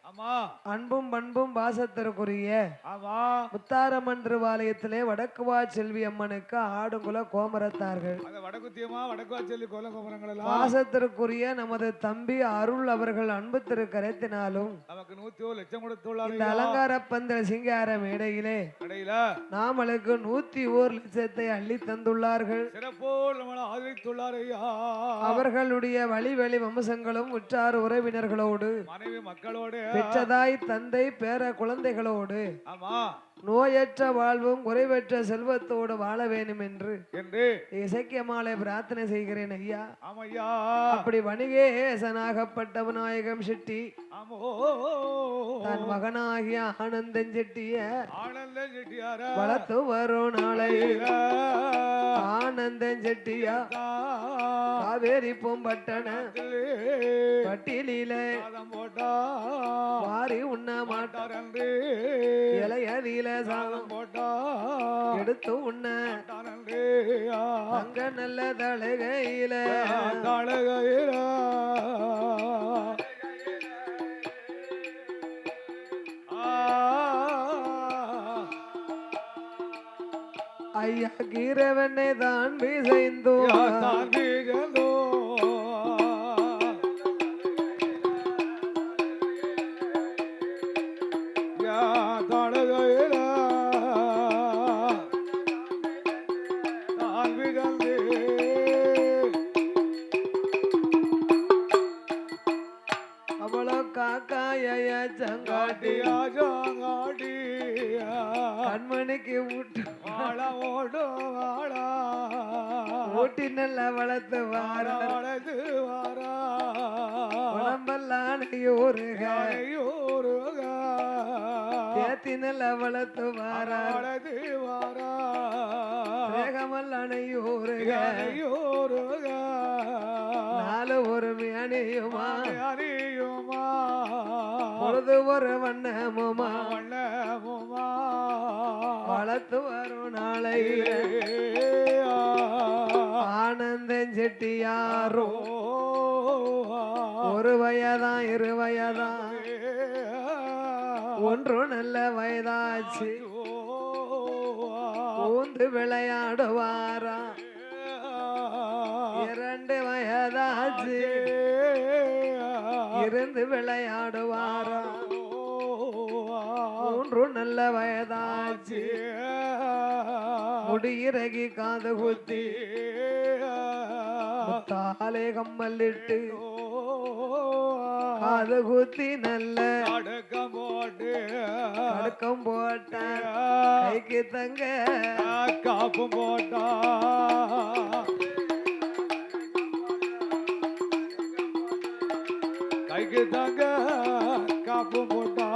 ஆமா அன்பும் பண்பும் பாசத்திற்குரிய ஆமா முத்தாரம்மன் திருவாலயத்திலே வடக்குவா செல்வி அம்மனுக்கு ஆடுகுல கோமரத்தார்கள். அந்த வடக்குத்தியமா வடக்குவா செல்வி கோல கோமரங்கள் எல்லாம் பாசத்திற்குரிய நமது தம்பி அருள் அவர்கள் அன்பு திருக்கரத்தினாலும் நமக்கு 101 லட்சம் கொடுத்துள்ளார். இந்த அலங்கார பந்தல் சிங்கார மேடையிலே நாமளுக்கு 101 லட்சத்தை அள்ளி தந்துள்ளார்கள். சிறப்போடு ஆதரித்துள்ளார். அவர்களுடைய வழி வெளி வம்சங்களும் உற்றார் உறவினர்களோடு மனைவி மக்களோடு பெற்றதாய் தந்தை பேர குழந்தைகளோடு ஆமா நோயற்ற வாழ்வும் குறைவற்ற செல்வத்தோடு வாழ வேண்டும் என்று இசைக்கியமாலை பிரார்த்தனை செய்கிறேன் ஐயா. ஆமையா, அப்படி வணிகேசனாகப்பட்ட விநாயகம் செட்டி தன் மகனாகிய ஆனந்தன் செட்டிய வளர்த்து வரும் நாளை ஆனந்தன் செட்டியா காவேரி பூம்பட்டண பட்டியலில வாரி உண்ண மாட்டார் என்று இளையதில சாதம் போட்டா எடுத்து உண்ண அங்க நல்ல தலகையில ஐயா கீரவனை தான் பிசைந்தோ கண்மணிக்கு ஊட்டி நல்ல வளர்த்து வாரம்பல்லானையோருக ஏத்தி நல்ல வளர்த்து வாரமல்லானையோருக நாலு ஒரு மேனியுமா பொழுது ஒரு வண்ணமுமா வளர்த்து வரும் நாளை ஆனந்தன் செட்டியாரோ ஒரு வயதான் இரு வயதான் ஒன்று நல்ல வயதாச்சு ஊந்து விளையாடுவாரா இரண்டு வயதாச்சு இருந்து விளையாடுவாரா மூன்று நல்ல வயதாச்சு முடியிறகி காது குத்தி தாலே கம்மல்லிட்டு அது குத்தி நல்ல அடக்கம் போட்ட கைக்கு தங்க காப்பு போட்டா கைக்கு தங்க காப்பு போட்டா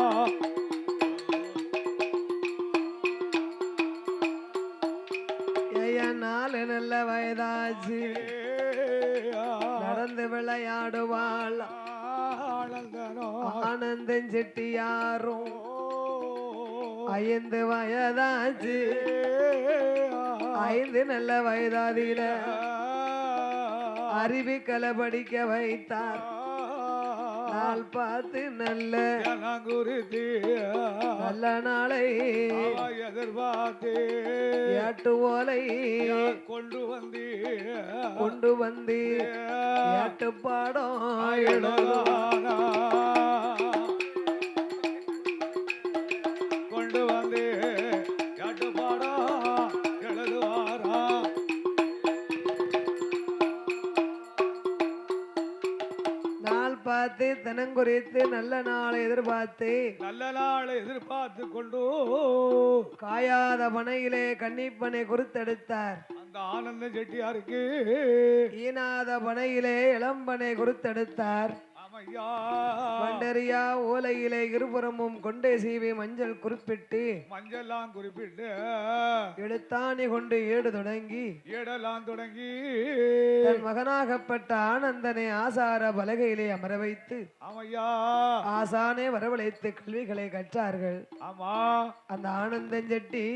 நாலு நல்ல வயதாச்சு நடந்து விளையாடுவாள் ஆனந்தன் செட்டியாரும் 5 வயதாச்சு 5 நல்ல வயதாதில அறிவிக்கலை படிக்க வைத்தார் நாள் பார்த்து நல்ல குறித்து நல்ல நாளை எதிர்பார்த்து ஏட்டு ஓலை கொண்டு வந்து ஏட்டு பாடம் கொண்டு வந்து ஏட்டு பாடம் எழுதுவாரா நாள் பார்த்து தினங்குறித்து நல்ல நாளை எதிர்பார்த்து கொண்டு காயாத பனையிலே கன்னிப்பனை குறித்தெடுத்தார் அந்த ஆனந்த செட்டியாருக்கு ஈனாத பனையிலே இளம்பனை குறித்தெடுத்தார் பண்டரியா ஓலையிலே இருபுறமும் கொண்டே சீவி மஞ்சள் குறிப்பிட்டு எழுத்தாணி கொண்டு ஏடலாம் தொடங்கி தன் மகனாகப்பட்ட ஆனந்தனை ஆசார பலகையிலே அமர வைத்து ஆசானே வரவழைத்து கல்விகளை கற்றார்கள். அந்த ஆனந்தன் செட்டி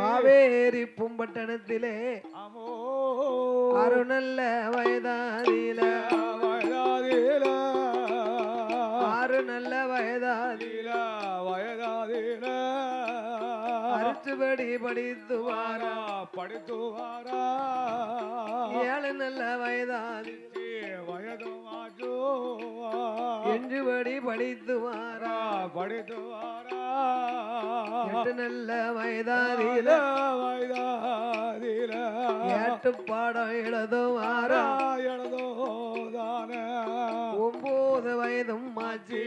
காவேரி பூம்பட்டணத்திலே அருணல்ல வயதாதில 6 நல்ல வயதாதில அரிச்சுபடி படித்துவாரா 7 நல்ல வயதாதி வயதுமாச்சோ 8 படி படித்துவாரா 8 நல்ல வயதாதில 8 பாடம் எழுதுவாரா 9 வயதும் ஆச்சு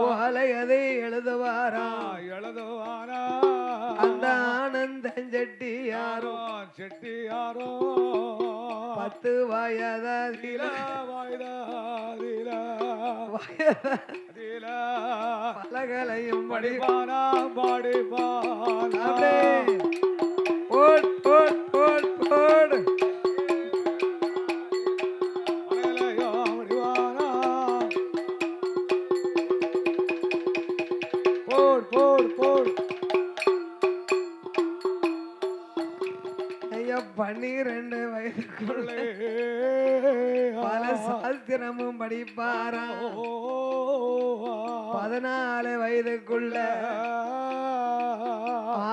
ஓலையதை எழுதுவாரா அந்த ஆனந்தன் செட்டியாரோ 10 வயதாதில பலகலையும் படிப்பானா பாடிப்பானே போட் போட் போட் போட் போட் 12 வயதுக்குள்ளே பல சாஸ்திரமும் படிப்பாரா 14 வயதுக்குள்ள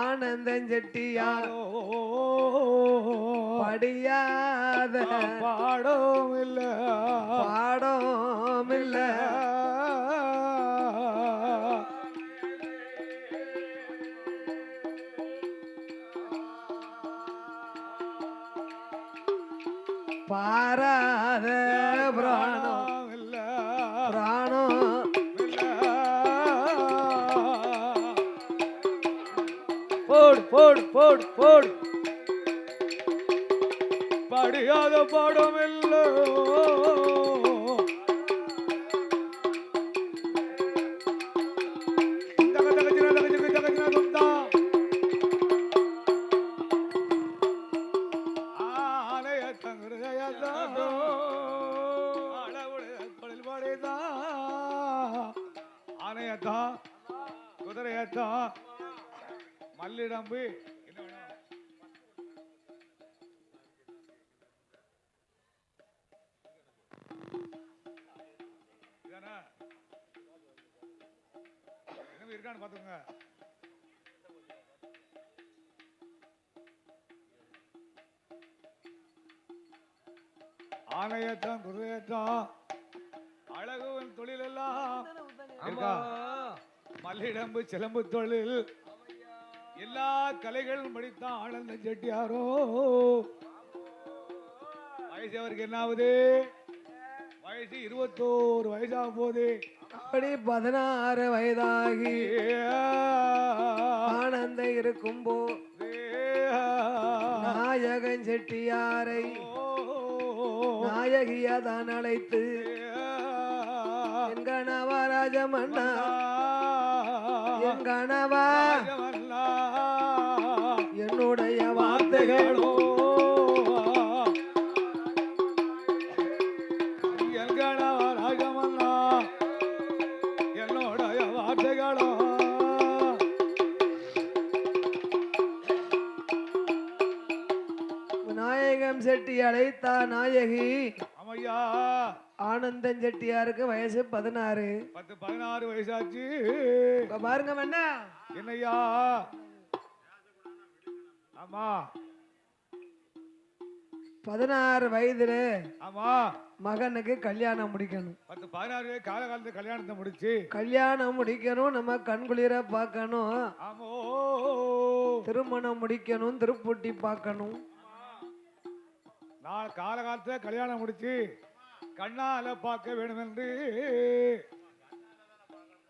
ஆனந்தன் செட்டியார் படியாத பாடம் இல்ல பாராத பிராணம் போடு படியாத பாடம் இல்லை ஆனையத்தா குதிரையத்தா மல்லிடம்பு இருக்கான்னு பாத்துங்க. ஆணையத்தான் குதிரையத்தான் அழகுவன் தொழில் எல்லாம் மல்லிடம்பு சிலம்பு தொழில் எல்லா கலைகளும் படித்த ஆனந்த செட்டியாரோ வயசு அவருக்கு என்ன ஆகுது? வயசு 21 வயசாக போகுது. அப்படி 16 வயதாகி ஆனந்த இருக்கும்போ நாயகன் செட்டியாரை நாயகியாதான் அழைத்து என் கணவா ராஜமன்னா, என் கணவா என்னுடைய வார்த்தைகளோ என் கணவா ராஜமன்னா, என்னுடைய வார்த்தைகளோ நாயகம் செட்டி அழைத்தா நாயகி. அம்மையா ஆனந்தன் செட்டியாருக்கு வயசு 16. 16 வயசாச்சு. பாருங்க மன்னா, என்னையா? ஆமா 16 வயதுல ஆமா மகனுக்கு கல்யாணம் முடிக்கணும். 16 காலகாலத்து கல்யாணத்தை முடிச்சு கல்யாணம் முடிக்கணும், நம்ம கண்குளிர பார்க்கணும், ஆமோ திருமணம் முடிக்கணும், திருப்பூட்டி பார்க்கணும். நான் காலகாலத்துல கல்யாணம் முடிச்சு கண்ணால பார்க்க வேணும் என்று.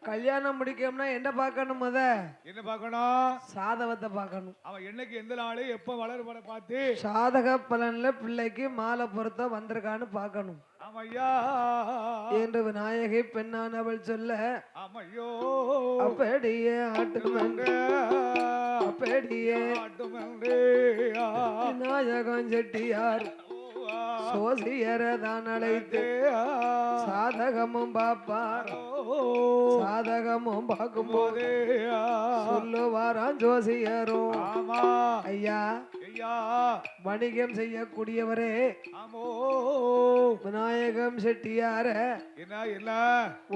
கல்யாணம் முடிக்கணும்னா என்ன பார்க்கணும்? என்ன பார்க்கணும்? சாதகத்தை பார்க்கணும். அவன் என்னைக்கு எந்த நாளு எப்ப வளர்பட பார்த்து சாதக பலன்ல பிள்ளைக்கு மாலை பொருத்த வந்திருக்கான்னு பார்க்கணும். ஆமையா என்று விநாயகி பெண்ணானவள் சொல்ல, ஆமையோ அப்படியே ஆட்டுமென்று அப்படியே ஆட்டுமென்று விநாயகம் செட்டியார் சோசியரதான் அழைத்து சாதகமும் பார்ப்பார். சாதகமும் பார்க்கும் போது சொல்லுவாராம் ஜோசியரும், ஐயா வணிகம் செய்யக்கூடியவரே விநாயகம் செட்டியார,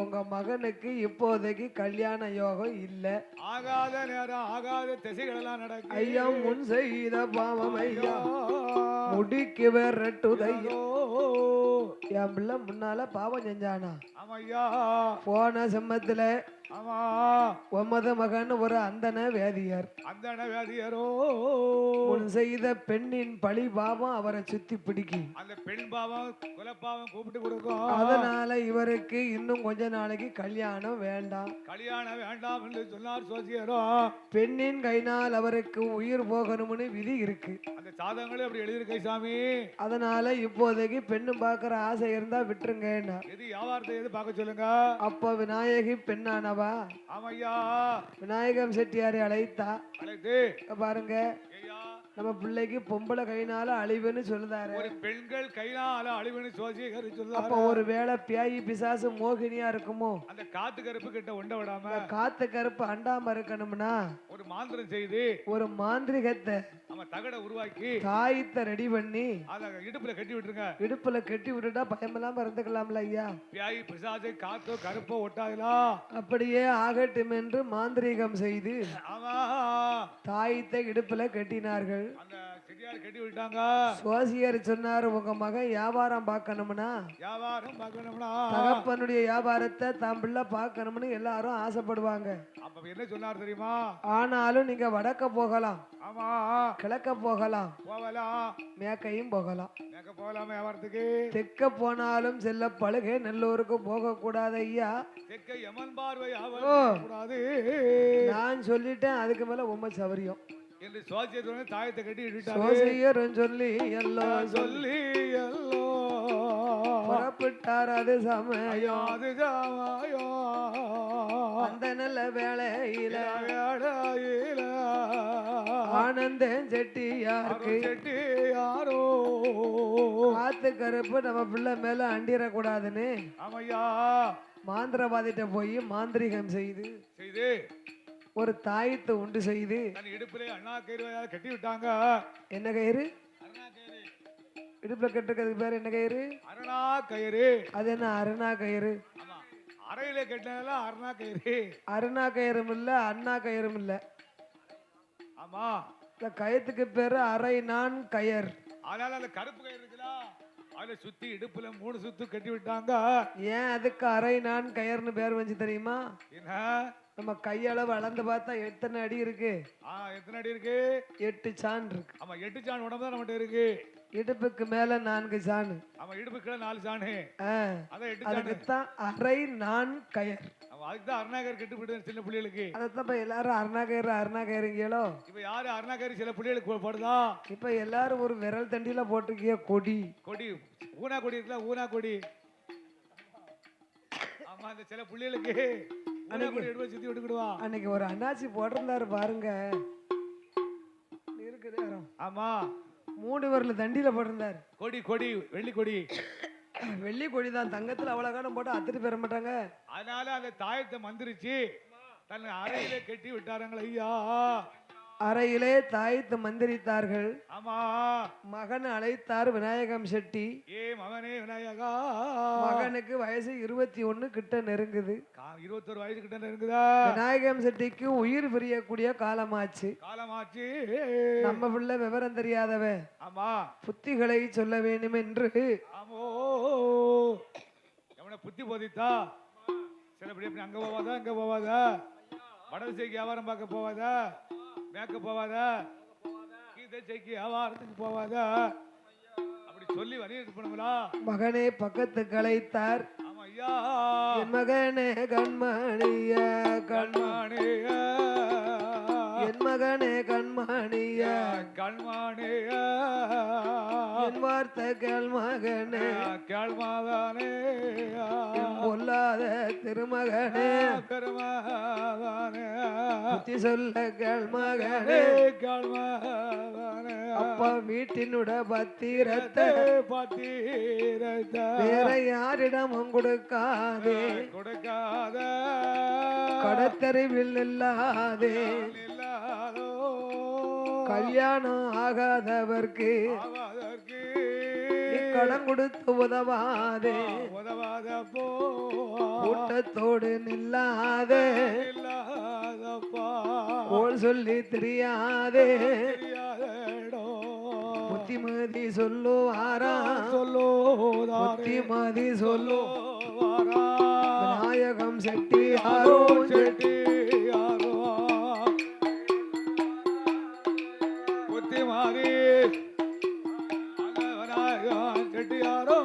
உங்க மகனுக்கு இப்போதைக்கு கல்யாண யோகம் இல்ல. ஆகாத நேரம் ஆகாத திசைகள் எல்லாம் நடக்கும். ஐயா முன் செய்த பாவம் ஐயா முடிக்கு வேறட்டுதையோ. என் பிள்ளை முன்னால பாவம் செஞ்சானா? போன செம்மத்துல ஒன்பது மகன் ஒரு அந்தன வேதியர். அந்தன வேதியரோ முன் செய்த பெண்ணின் பழி பாவம் அவரை சுத்தி பிடிக்கி அந்த பெண் பாவம் குலப்பாவம் கூப்பிட்டு கொடுக்கும். அதனால இவருக்கு இன்னும் கொஞ்ச நாளைக்கு கல்யாணம் வேண்டாம். கல்யாணம் வேண்டாம் என்று சொன்னார் சோசியரோ. பெண்ணின் கைனால் அவருக்கு உயிர் போகணும்னு விதி இருக்கு. அந்த சாதகங்களே அப்படி எழுதியிருக்கை சாமி. அதனால இப்போதைக்கு பெண்ணும் பார்க்கிற ஆசை இருந்தா விட்டுருங்க. எது வியாபாரத்தை எது பார்க்க சொல்லுங்க. அப்ப விநாயகி பெண்ணானவா ஆமையா விநாயகம் செட்டியாரை அழைத்தா. அழைத்து பாருங்க, நம்ம பிள்ளைக்கு பொம்பளை கைனால அழிவுன்னு சொல்லுதாரு. ஒரு பெண்கள் கைனால அழிவுன்னு சோசியர் சொல்லுதாரு. அப்ப ஒரு வேளை பியாயி பிசாசு மோகினியா இருக்குமோ? அந்த காத்து கருப்பு கிட்ட உண்ட விடாம காத்து கருப்பு அண்டாம இருக்கணும்னா ஒரு மாந்திரம் செய்து ஒரு மாந்திரிகத்தை நம்ம தகட உருவாக்கி தாயத்தை ரெடி பண்ணி அத இடுப்புல கட்டி விட்டுருங்க. இடுப்புல கட்டி விட்டுட்டா பயமெல்லாம் இருந்துக்கலாம்ல ஐயா. பியாயி பிசாசு காத்தோ கருப்போ ஒட்டாதா அப்படியே ஆகட்டும் என்று மாந்திரீகம் செய்து ஆமா தாயத்தை இடுப்புல கட்டினார்கள். அந்த செடியார் கட்டி விட்டாங்க. சோசியர் சொன்னாரு, உங்க மகன் வியாபாரம் பார்க்கணும்னா தகப்பனுடைய வியாபாரத்தை தான் பிள்ளை பார்க்கணும்னு எல்லாரும் ஆசைப்படுவாங்க. அப்ப என்ன சொன்னார் தெரியுமா? ஆனாலும் நீங்க வடக்க போகலாம், ஆமா கிழக்க போகலாம், போகலாம், மேக்கையும் போகலாம். மேக்க போகலாம் வியாபாரத்துக்கு. தெற்க போனாலும் செல்ல பழுகை நல்லூருக்கு போக கூடாது ஐயா. தெற்க யமன் பார்வை கூடாது நான் சொல்லிட்டேன், அதுக்கு மேல உண்மை சௌரியம் என்று சோசியர் தாயத்தை கட்டி சோசியர் சொல்லி எல்லாம் சொல்லி எல்லோ புறப்பட்டார். அது சமயம் அது ஜாமாயோ அந்த நல்ல வேளையில ஆனந்தன் செட்டியாருக்கு யாரோ காத்து கருப்பு நம்ம பிள்ளை மேல அண்டிடக்கூடாதுன்னு ஆமையா மாந்திரவாதிட்ட போய் மாந்திரிகம் செய்து ஒரு தாயத்தை உண்டு செய்து இடுப்புல அண்ணா கயிறு கட்டி விட்டாங்க. என்ன கயிறு? இடுப்புல கட்டுறதுக்கு பேர் என்ன கயிறு? அரணா கயிறு. அது என்ன அருணா கயிறு? அறையில கட்டினதெல்லாம் அருணா கயிறு. அருணா கயிறும் இல்ல, அண்ணா கயிறும் இல்ல. ஆமா, இந்த கயத்துக்கு பேரு அரை நான் கயர். அதனால அந்த கருப்பு கயிறு இருக்குல்ல, அதுல சுத்தி இடுப்புல 3 சுத்து கட்டி விட்டாங்க. ஏன் அதுக்கு அரை நான் கயர்னு பேர் வந்து தெரியுமா? என்ன? நம்ம கையளவு அளந்து பார்த்தா எத்தனை அடி இருக்கு? எத்தனை அடி இருக்கு? 8 சான் இருக்கு. ஆமா 8 சான் உடம்பு தான் நம்மகிட்ட இருக்கு. இடுப்புக்கு மேல 4 சான். ஆமா இடுப்புக்கு கீழ 4 சான். அதான் 8 சான். அதுக்கு தான் அரை நான் கயர். ஆமா அதுக்கு தான் அருணாகர் கெட்டு போயிடு சின்ன புள்ளைகளுக்கு. அதத்தான் எல்லாரும் அருணாகயிறுங்கீங்களோ. இப்ப யாரு அருணாகரி சில புள்ளைகளுக்கு போடுதா? இப்ப எல்லாரும் ஒரு விரல் தண்டில போட்டுக்கிய கொடி. கொடி ஊனா கொடி இருக்குல்ல, ஊனா கொடி. ஆமா அந்த சில புள்ளைகளுக்கு ஊனா கொடி எடுத்து சுத்தி விட்டுடுவா. அன்னைக்கு ஒரு அண்ணாச்சி போட்டிருந்தாரு பாருங்க. இருக்குது. ஆமா 3 விரல் தண்டில போட்டிருந்தாரு. கொடி கொடி வெள்ளி கொடி. வெள்ளி கொடி தான். தங்கத்துல அவ்வளவு காலம் போட்டு அத்துட்டு பெற மாட்டாங்க. அதனால அந்த தாயத்தை மந்திரிச்சு தன் அறையிலே கட்டி விட்டாருங்கள் ஐயா. அறையிலே தாயத்து மந்திரித்தார்கள். ஆமா மகன் அழைத்தார் விநாயகம் செட்டி. மகனே விநாயகா. மகனுக்கு வயசு 21 கிட்ட நெருங்குது. 21 வயசு கிட்ட நெருங்குதா? விநாயகம் செட்டிக்கு உயிர் பிரியக்கூடிய காலமாச்சு. நம்ம பிள்ளை விவரம் தெரியாதவ. ஆமா புத்திகளை சொல்ல வேண்டும் என்று ஆமோ எவனை புத்தி போதித்தா சிலபடி எப்படி அங்க போவாதா இங்க போவாதா, வடதிசைக்கு வியாபாரம் பார்க்க போவாதா, மேற்க போவாதா, கீதசைக்கு வியாபாரத்துக்கு போவாதா, அப்படி சொல்லி வலியுறுத்தி பண்ணுங்களா? மகனே பக்கத்துக்கு அழைத்தார். ஆமா ஐயா. என் மகனே கண்மணிய கண்மணிய என் மகனே கண்மணிய கண்மணிய என் வார்த்தை கேள்மகனே கேள்மகனே பொல்லாத திருமகனே பெருமகனே புத்தி சொல்ல கேள்மகனே கேள்மகனே அப்பா வீட்டினுட பத்திரத்தை வேற யாரிடமும் கொடுக்காதே கொடுக்காத கடத்தறிவில் இல்லாதே கல்யாணம் ஆகாதவர்க்கு கடன் கொடுத்து உதவாதே கூட்டத்தோடு நில்லாதே போல் சொல்லி தெரியாதே புத்திமதி சொல்லுவாரா புத்திமதி சொல்லுவாரா விநாயகம் செட்டி யாரோ செட்டி புத்திமதி விநாயகம் செட்டி யாரோ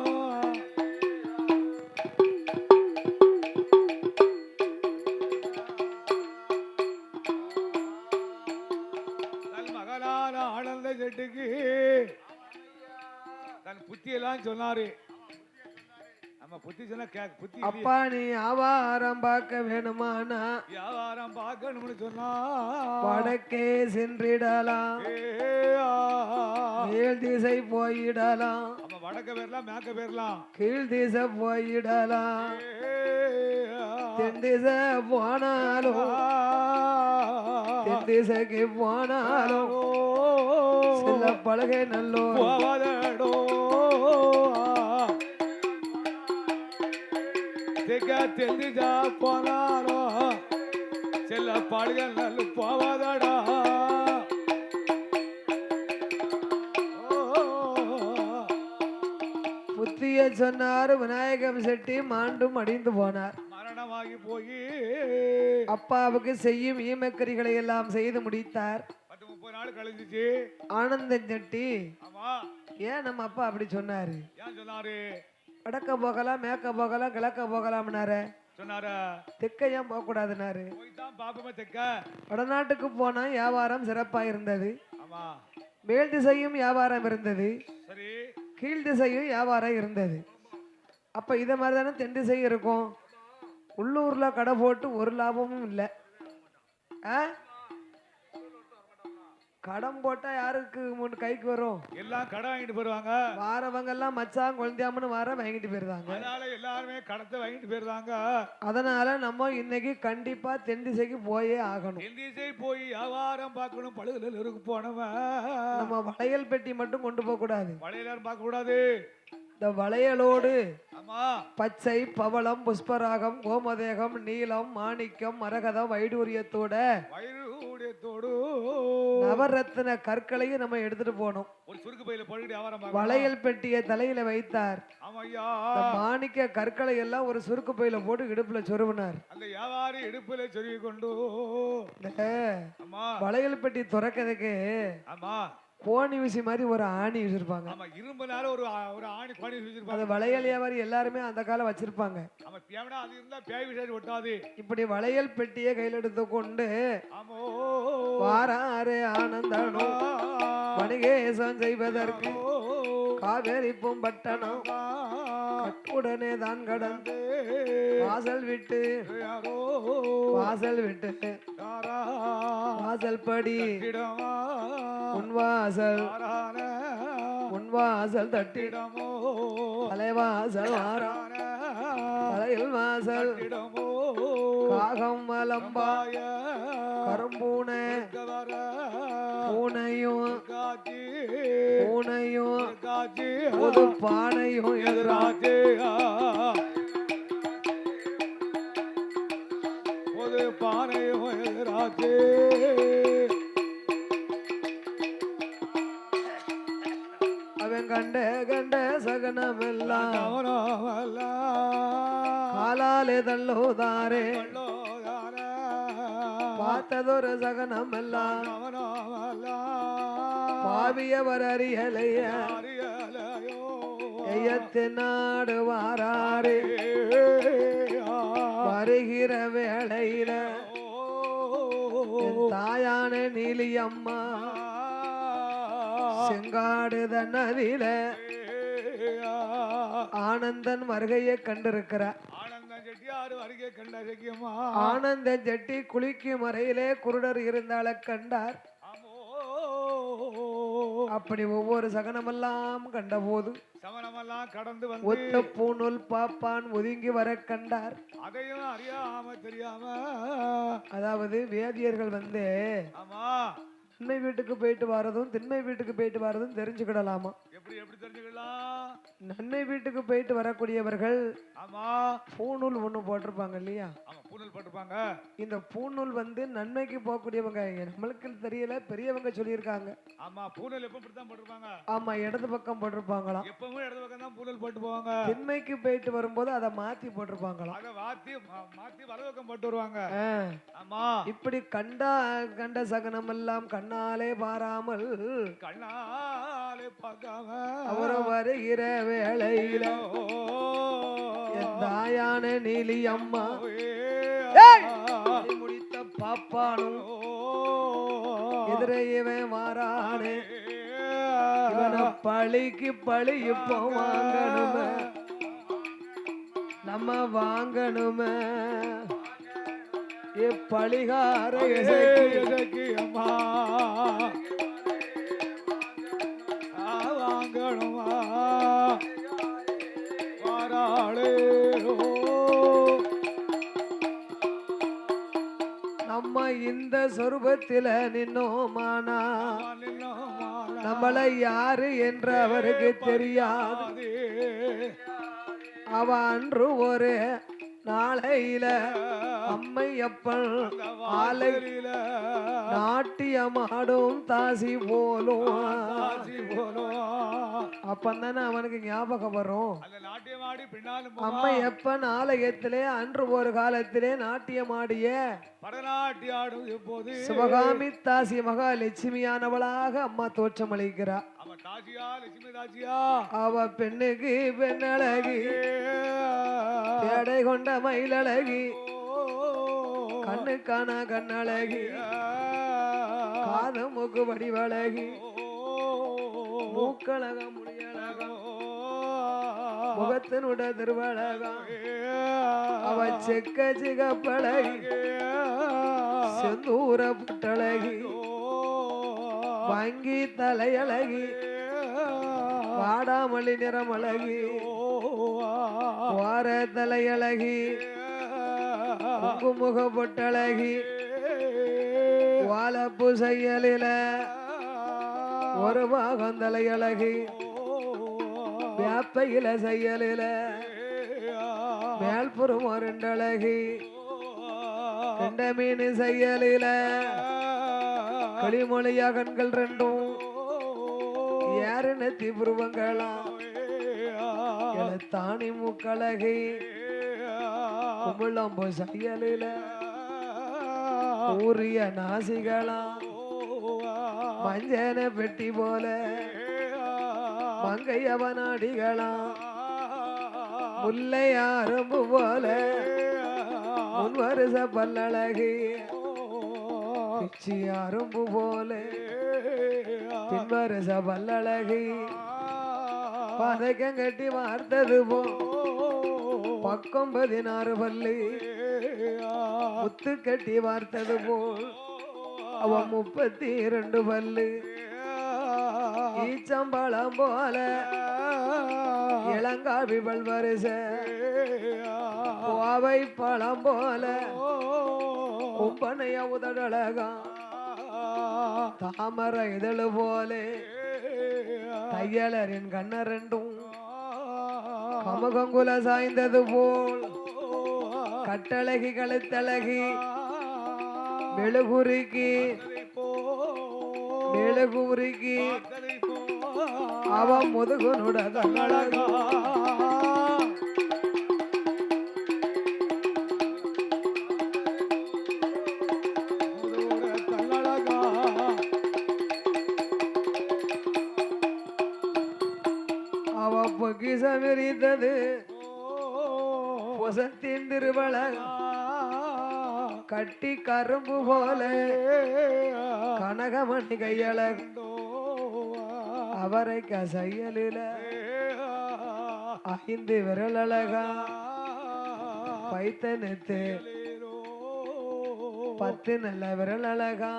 செட்டுக்கு தன் புத்தியெல்லாம் சொன்னாரு. நம்ம புத்தி சொன்னா புத்தி அப்பா நீ வியாபாரம் பார்க்க வேணுமானா வியாபாரம் பார்க்கணும்னு சொன்னா வடக்கே சென்றிடலாம், மேல் திசை போயிடலாம், நம்ம வடக்க பேர்லாம் மேற்க பேர்லாம், கீழ் திசை போயிடலாம், தென் திசை போனாலும் தென் திசைக்கு போனாலும் சில பழகை நல்லோ தெரிஞ்சா போனாலும் சில பாடுகள் நல்ல போவாதடா. புத்திய சொன்னார் விநாயகம் செட்டி மாண்டும் அடிந்து போனார். மரணமாகி போய் அப்பாவுக்கு செய்யும் ஈமக்கரிகளை எல்லாம் செய்து முடித்தார். 30 நாள் கழிஞ்சிச்சு. ஆனந்தன் செட்டி ஆமா ஏன் நம்ம அப்பா அப்படி சொன்னாரு? ஏன் சொன்னாரு? வடக்க போகலாம், மேற்க போகலாம், கிழக்க போகலாம்னாரு. சொன்னாரு தெற்க ஏன் போக கூடாதுனாரு? தெற்க வடநாட்டுக்கு போனா வியாபாரம் சிறப்பா இருந்தது. ஆமா மேல் திசையும் வியாபாரம் இருந்தது, சரி கீழ் திசையும் வியாபாரம் இருந்தது. அப்ப இத மாதிரி தானே தென் திசையும் இருக்கும். உள்ளூர்ல கடை போட்டு ஒரு லாபமும் இல்லை. கடன் போட்டா யாருக்கு கைக்கு வரும்? எல்லாம் கடன் வாங்கிட்டு போயிருவாங்க. வாரவங்க எல்லாம் மச்சான் குழந்தையாமனு வாங்கிட்டு போயிருந்தாங்க. அதனால எல்லாருமே கடத்தை வாங்கிட்டு போயிருந்தாங்க. அதனால நம்ம இன்னைக்கு கண்டிப்பா தென் திசைக்கு போயே ஆகணும். தென் திசை போய் வியாபாரம் பார்க்கணும். பழுதுல இருக்கு போனவன் நம்ம வளையல் பெட்டி மட்டும் கொண்டு போக கூடாது. வளையல் பார்க்க கூடாது. இந்த வளையலோடு ஆமா பச்சை, பவளம், புஷ்பராகம், கோமதேகம், நீலம், மாணிக்கம், மரகதம், வைடூரியத்தோட நவரத்ன கற்களையும் நம்ம எடுத்துட்டு போனோம். ஒரு சுருக்கு பையில போட்டுட்டு வியாபாரம் பார்க்கணும். வளையல் பெட்டியை தலையில வைத்தார். ஆமா ஐயா. இந்த மாணிக்க கற்களை எல்லாம் ஒரு சுருக்கு பையில போட்டு இடுப்புல சொருவினார். அந்த வியாபாரி இடுப்புல சொருவி கொண்டு ஆமா வளையல் பெட்டி துறக்கிறதுக்கு ஆமா கோணி விசி மாதிரி ஒரு ஆணி வச்சிருப்பாங்க. ஆமா இரும்புனால ஒரு ஒரு ஆணி கோணி வச்சிருப்பாங்க. அது வளையல் வியாபாரி எல்லாருமே அந்த காலம் வச்சிருப்பாங்க. ஆமா பேவனா அது இருந்தா பேய் விசாரி ஒட்டாது. இப்படி வளையல் பெட்டியை கையில் எடுத்து கொண்டு ஆமோ வாராரே ஆனந்தனோ வணிகேசம் செய்வதற்கு காவேரி பூம்பட்டணம் உடனே தான் கடந்து வாசல் விட்டு வாசல் படி உன்வாசல் தட்டிடமோ தலைவாசல் தலையில் வாசல் காகம் வலம்பாய கரும்பூனை பூனையும் புது பானையும் எதிராஜே புது பானையும் எதிராஜே அவன் கண்ட கண்ட சகனமெல்லாம் காலாலே தள்ளோதாரே பார்த்ததொரு சகனமெல்லாம் பாவியவர் அறியலைய நாடு வாராரே வருகிற வேளையில தாயான நீலியம்மா செங்காடுத நதியில ஆனந்தன் வருகையை கண்டிருக்கிறார். ஆனந்த ஜெட்டி குளிக்கும் அறையிலே குருடர் இருந்தால கண்டார். அப்படி ஒவ்வொரு சகனமெல்லாம் கண்டபோது சமனமெல்லாம் கடந்து ஒத்த பூநூல் பாப்பான் ஒதுங்கி வர கண்டார். அதையும் அறியாம தெரியாம அதாவது வேதியர்கள் ஆமா திண்மை வீட்டுக்கு போயிட்டு வரதும் திண்மை வீட்டுக்கு போயிட்டு வரதும் தெரிஞ்சுக்கிடலாமா? எப்படி எப்படி தெரிஞ்சுக்கலாம்? நன்மை வீட்டுக்கு போயிட்டு வரக்கூடியவர்கள் ஆமா பூநூல் ஒண்ணு போட்டிருப்பாங்க இல்லையா? ஆமா பூநூல் போட்டிருப்பாங்க. இந்த பூநூல் நன்மைக்கு போகக்கூடியவங்க நம்மளுக்கு தெரியல, பெரியவங்க சொல்லியிருக்காங்க. ஆமா பூநூல் எப்ப இப்படித்தான் போட்டிருப்பாங்க. ஆமா இடது பக்கம் போட்டிருப்பாங்களாம். எப்பவும் இடது பக்கம் தான் பூநூல் போட்டு போவாங்க. திண்மைக்கு போயிட்டு வரும்போது அதை மாத்தி போட்டிருப்பாங்களாம். அதை மாத்தி வலது பக்கம் போட்டு வருவாங்க. ஆமா இப்படி கண்ட சகனம் எல்லாம் கண்ணாலே பாராமல் பார்க்காம அவர் வருகிற வேளையில தாயான நீலி அம்மா முடித்த பாப்பானும் எதிரே இவன் மாறானே இவனை பழிக்கு பழி இப்போ வாங்கணுமே நம்ம வாங்கணுமே பழிகார அம்மா வாங்கணுமா வாராளே நம்ம இந்த சொரூபத்தில நின்னோமானா நம்மளை யாரு என்று அவருக்கு தெரியாது. அவ அன்று ஒரு நாளையில அம்மையப்பன் ஆலையில நாட்டியமாடும் தாசி போலும் அப்பந்தானே அவனுக்கு ஞாபகம் வரும். அம்மையப்பன் ஆலயத்திலே அன்று ஒரு காலத்திலே நாட்டியமாடிய சிவகாமி தாசி மகாலட்சுமியானவளாக அம்மா தோற்றமளிக்கிறார். அவ பெண்ணுக்கு பெண்ணழகி தேடை கொண்ட மயிலழகி கண்ணுக்கான கண்ணழகி காத மூக்கு வடிவழகி மூக்கழக முடியழகம் முகத்தினுட திருவழகம் அவ செக்க சிகப்பழகி செந்தூர புட்டழகி வங்கி தலையழகி வாடாமல்லி நிறமழகி வார தலையழகி முக பொட்டழகி வாழப்பு செய்யலில ஒரு பாகம் தலையழகி வேப்பையில செய்யலில மேல்புறம் ரெண்டழகி ரெண்ட மீன் செய்யலில களிமொழியா கண்கள் ரெண்டும் யாரு நெத்தி புருவங்களா தானி மூக்கழகி குமுளம்பு செயலில ஊரிய நாசிகளா மஞ்சன பெட்டி போல மங்கையவனாடிகளா முல்லை ஆரம்பு போல முன்வருச பல்லழகி பிச்சி அரும்பு போல பின்வருச பல்லழகி பதக்கம் கட்டி வார்த்தது போ பக்கம் 16 பல்லு முத்து கட்டி வார்த்தது போல் அவன் 32 பல்லு ஈச்சம்பழம் போல இளங்காவி பல்வரிச கோவை பழம் போல கும்பனைய உதடழகா தாமரை இதழு போலே தையலரின் கண்ணரெண்டும் கமுகங்குல சாய்ந்தது போல் கட்டழகி கழுத்தழகி மெழுகுருக்கி அவன் முதுகுனுட தன்னழகா பொக்கிசம் விரித்தது பொசத்தின் திருவள கட்டி கரும்பு போல கனகமணி கையழகோ அவரை கசையலில 5 விரல் அழகா பைத்தனத்து 10 நல்ல விரல் அழகா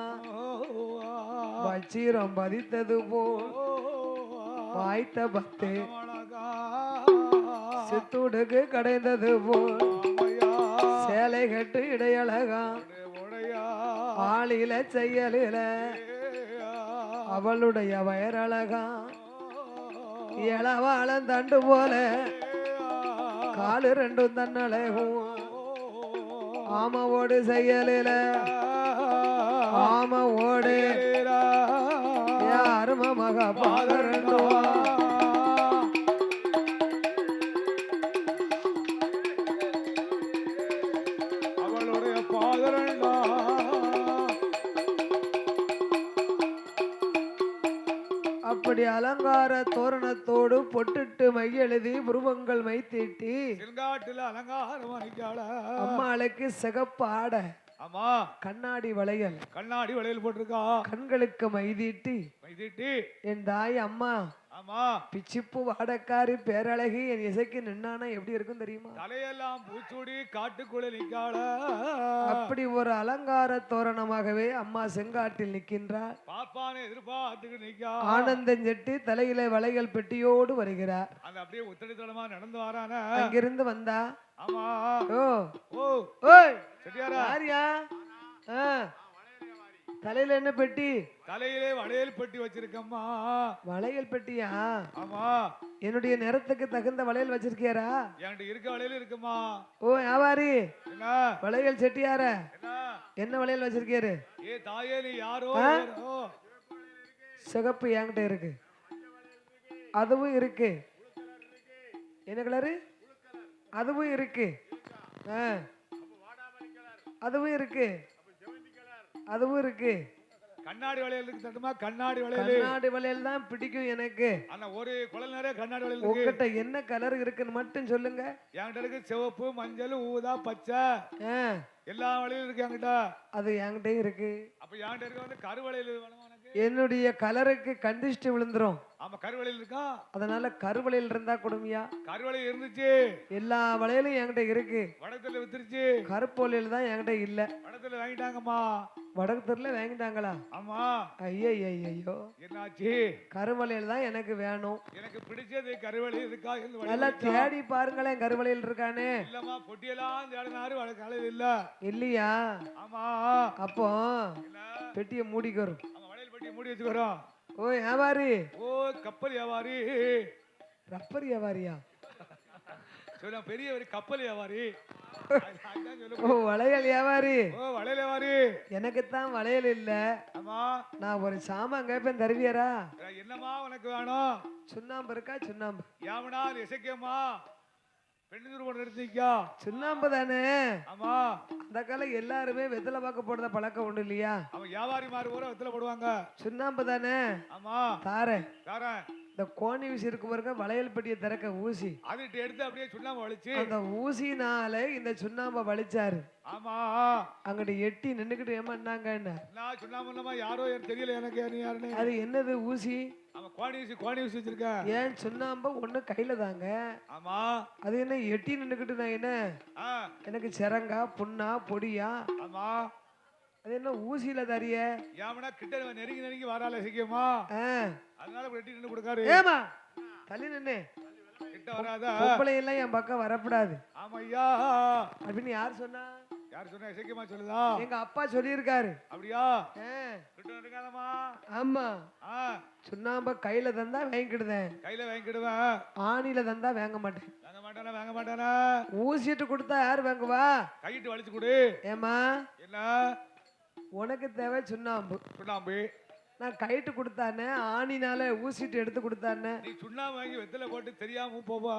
வச்சிரம் பதித்தது போல் வாய்த்த 10 சித்துடுக்கு கடைந்தது போல் சேலை கட்டு இடையழகா ஆளில செய்யலில அவளுடைய வயரழகா இளவாளம் தண்டு போல காலு 2 தன்னழகும் ஆமவோடு செய்யலில ஆமவோடு யாரும மகா பாதரண்டோ அப்படி அலங்கார தோரணத்தோடு பொட்டுட்டு மையெழுதி புருவங்கள் மைத்தீட்டி அம்மாளுக்கு சிகப்பு ஆடை ஆமா கண்ணாடி வளையல் போட்டிருக்கா கண்களுக்கு மைதீட்டி என் தாய் அம்மா ஆமா பிச்சிப்பு வாடக்காரி பேரழகி என் இசைக்கு நின்னானா எப்படி இருக்கும் தெரியுமா? தலையெல்லாம் பூச்சூடி காட்டுக்குள்ள நிக்காள. அப்படி ஒரு அலங்கார தோரணமாகவே அம்மா செங்காட்டில் நிற்கின்றார். பாப்பானை எதிர்பார்த்துக்கு நிக்கா. ஆனந்தம் செட்டி தலையில வளையல் பெட்டியோடு வருகிறார். அந்த அப்படியே உத்தடித்தனமா நடந்து வரானே. அங்கிருந்து வந்தா ஆமா ஓ ஓ ஓய் செட்டியாரா யாரியா? தலையில என்ன பெட்டி? தலையிலே வளையல் பெட்டி வச்சிருக்கம்மா. வளையல் பெட்டியா? ஆமா. என்னுடைய நிறத்துக்கு தகுந்த வளையல் வச்சிருக்கியாரா? என்கிட்ட இருக்க வளையல் இருக்குமா. ஓ வியாபாரி என்ன வளையல் செட்டியார என்ன என்ன வளையல் வச்சிருக்கியாரு? ஏ தாயே நீ யாரோ? சிகப்பு என்கிட்ட இருக்கு, அதுவும் இருக்கு. என்ன கலரு? அதுவும் இருக்கு, அதுவும் இருக்கு, அதுவும் இருக்கு. கண்ணாடி வளையல் இருக்கு தட்டுமா? கண்ணாடி வளையல். கண்ணாடி வளையல் தான் பிடிக்கும் எனக்கு. ஆனா ஒரு குழல் நிறைய கண்ணாடி வளையல் இருக்கு. உங்ககிட்ட என்ன கலர் இருக்குன்னு மட்டும் சொல்லுங்க. என்கிட்ட இருக்கு சிவப்பு, மஞ்சள், ஊதா, பச்சை, எல்லா வளையலும் இருக்கு என்கிட்ட. அது என்கிட்ட இருக்கு. அப்ப என்கிட்ட இருக்க வந்து கருவளையல் வேணுமா? என்னுடைய கலருக்கு கண்டிஷ்டி விழுந்துரும். ஆமா கருவளையல் இருக்கா, அதனால கருவளையல் இருந்தா கொடுமையா? கருவளையல் இருந்துச்சு, எல்லா வளையலும் என்கிட்ட இருக்கு. வடத்துல வித்துருச்சு. கருப்பு வளையல் தான் என்கிட்ட இல்ல. வடத்துல வாங்கிட்டாங்கம்மா. வடத்துல வாங்கிட்டாங்களா? ஆமா. ஐயோ என்னாச்சு? கருவளையல் தான் எனக்கு வேணும். எனக்கு பிடிச்சது கருவளையல் இருக்கா? நல்லா தேடி பாருங்களேன், கருவளையல் இருக்கானே. இல்லம்மா பொட்டியெல்லாம் தேடினாரு, வளையல் இல்ல. இல்லையா? ஆமா. அப்போ பெட்டியை மூடிக்கிறோம். மூடி வச்சுக்கிறோம். ஓ வியாபாரி. ஓ கப்பல் வியாபாரி. ரப்பர் வியாபாரியா? சொல்ல பெரிய ஒரு கப்பல் வியாபாரி. ஓ வளையல் வியாபாரி. ஓ வளையல் வியாபாரி. எனக்குத்தான் வளையல் இல்ல. ஆமா. நான் ஒரு சாமான் கேட்பேன், தருவியரா? என்னமா உனக்கு வேணும்? சுண்ணாம்பு இருக்கா? சுண்ணாம்பு. யாவனா இசைக்கம்மா பெண்ணு போட்டு நிறுத்திக்கா. சுண்ணாம்பு தானே? ஆமா. அந்த காலம் எல்லாருமே வெத்தலை பாக்க போடுறத பழக்கம் உண்டு இல்லையா? அவன் வியாபாரி மாறு பூரா வெத்தலை போடுவாங்க. சுண்ணாம்பு தானே? ஆமா. தாரேன். தாரேன். இந்த கோணி ஊசி இருக்கு பாருங்க, வளையல் பெட்டியை திறக்க ஊசி. அதுட்டு எடுத்து அப்படியே சுண்ணாம்பு வலிச்சு அந்த ஊசினால இந்த சுண்ணாம்பை வலிச்சாரு. ஆமா. அங்கிட்டு எட்டி நின்னுக்கிட்டு ஏமாண்டாங்க. நான் சுண்ணாம்பு யாரோ தெரியல எனக்கு நீ யாருன்னு. அது என்னது ஊசி? அவன் கோணி ஊசி வச்சிருக்க. ஏன் சுண்ணாம்பு ஒண்ணு கையில தாங்க. ஆமா. அது என்ன எட்டி நின்னுக்கிட்டு நான் என்ன எனக்கு சிறங்கா புண்ணா பொடியா? ஆமா. அது என்ன ஊசியில தரிய? யாமனா கிட்ட நெருங்கி நெருங்கி வரால சிக்கமா. அதனால வெட்டி நின்னு கொடுக்காரு. ஏமா தள்ளி நின்னு கிட்ட வராதா? பொம்பளை எல்லாம் என் பக்கம் வரக்கூடாது. ஆமையா. அப்படின்னு யார் சொன்னா? யார் சொன்னா? சிக்கமா சொல்லுதா? எங்க அப்பா சொல்லியிருக்காரு. அப்படியா? கிட்ட நெருங்காதமா. ஆமா. சுண்ணாம்ப கையில தந்தா வாங்கிக்கிடுவேன். கையில வாங்கிக்கிடுவேன். ஆணில தந்தா வாங்க மாட்டேன். வாங்க மாட்டானா? ஊசிட்டு கொடுத்தா யாரு வாங்குவா? கையிட்டு வலிச்சு கொடு. ஏமா என்ன உனக்கு தேவை? சுண்ணாம்பு. சுண்ணாம்பு நான் கைட்டு கொடுத்தானே, ஆணினால ஊசிட்டு எடுத்து கொடுத்தானே. நீ சுண்ணாம்பு வாங்கி வெத்தலை போட்டு தெரியாம போவா.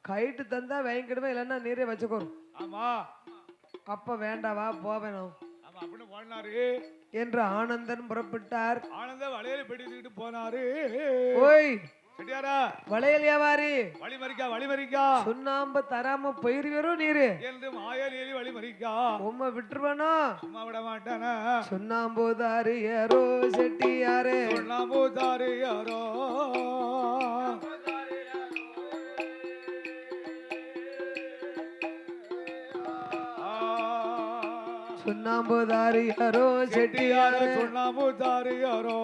கைட்டு தந்தா வாங்கிக்கிடுவேன், இல்லைன்னா நீரே வச்சுக்கோரும். ஆமா. அப்ப வேண்டாவா போவேணும். ஆமா அப்படின்னு போனாரு என்று ஆனந்தன் புறப்பட்டார். ஆனந்தன் வளையல் பெட்டிட்டு போனாரு. ஓய் செட்டியாரா, வளையல் வியாபாரி, வழிமறிக்கா சுண்ணாம்பு தராம போயிருவரும் நீரு என்று மாயல் ஏறி வழிமறிக்கா. உம்மை விட்டுருவானோ? சும்மா விட மாட்டானா? சுண்ணாம்பு தாரியரோ செட்டியாரே, சுண்ணாம்பு தாரியரோ, சுண்ணாம்பு தாரியரோ செட்டியாரே, சுண்ணாம்பு தாரியரோ.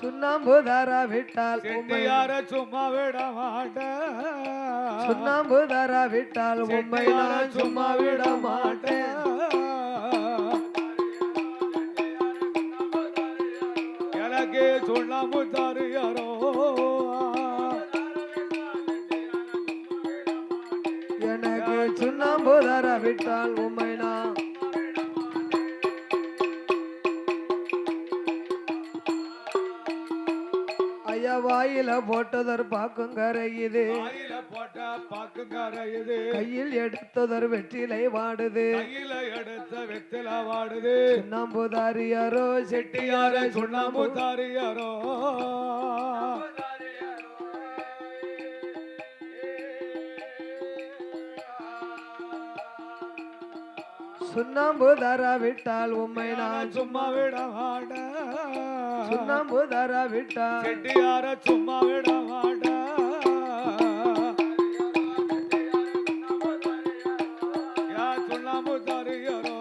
சுண்ணாம்பு தாரா விட்டால் செட்டியார சும்மா விட மாட்டேன். சுண்ணாம்பு தாரா விட்டால் உண்மை நான் சும்மா விட மாட்டேன். எனக்கு சுண்ணாம்பு தாரியரோ, எனக்கு சுண்ணாம்பு தாரா விட்டால் உண்மை நான். ஐயா வாயில போட்டதர் பாக்கும் கரையுது, கையில் எடுத்ததர் வெற்றிலை வாடுது, சுண்ணாம்பு தாரியரோ செட்டியார, சுண்ணாம்பு தாரியரோ. சுண்ணாம்பு தாரா விட்டால் உண்மை நான் சும்மா விட மாட்டேன். சுண்ணாம்பு தாரா விட்டால் செட்டியார சும்மா விட மாட்டேன். யா சுண்ணாம்பு தாரியரோ,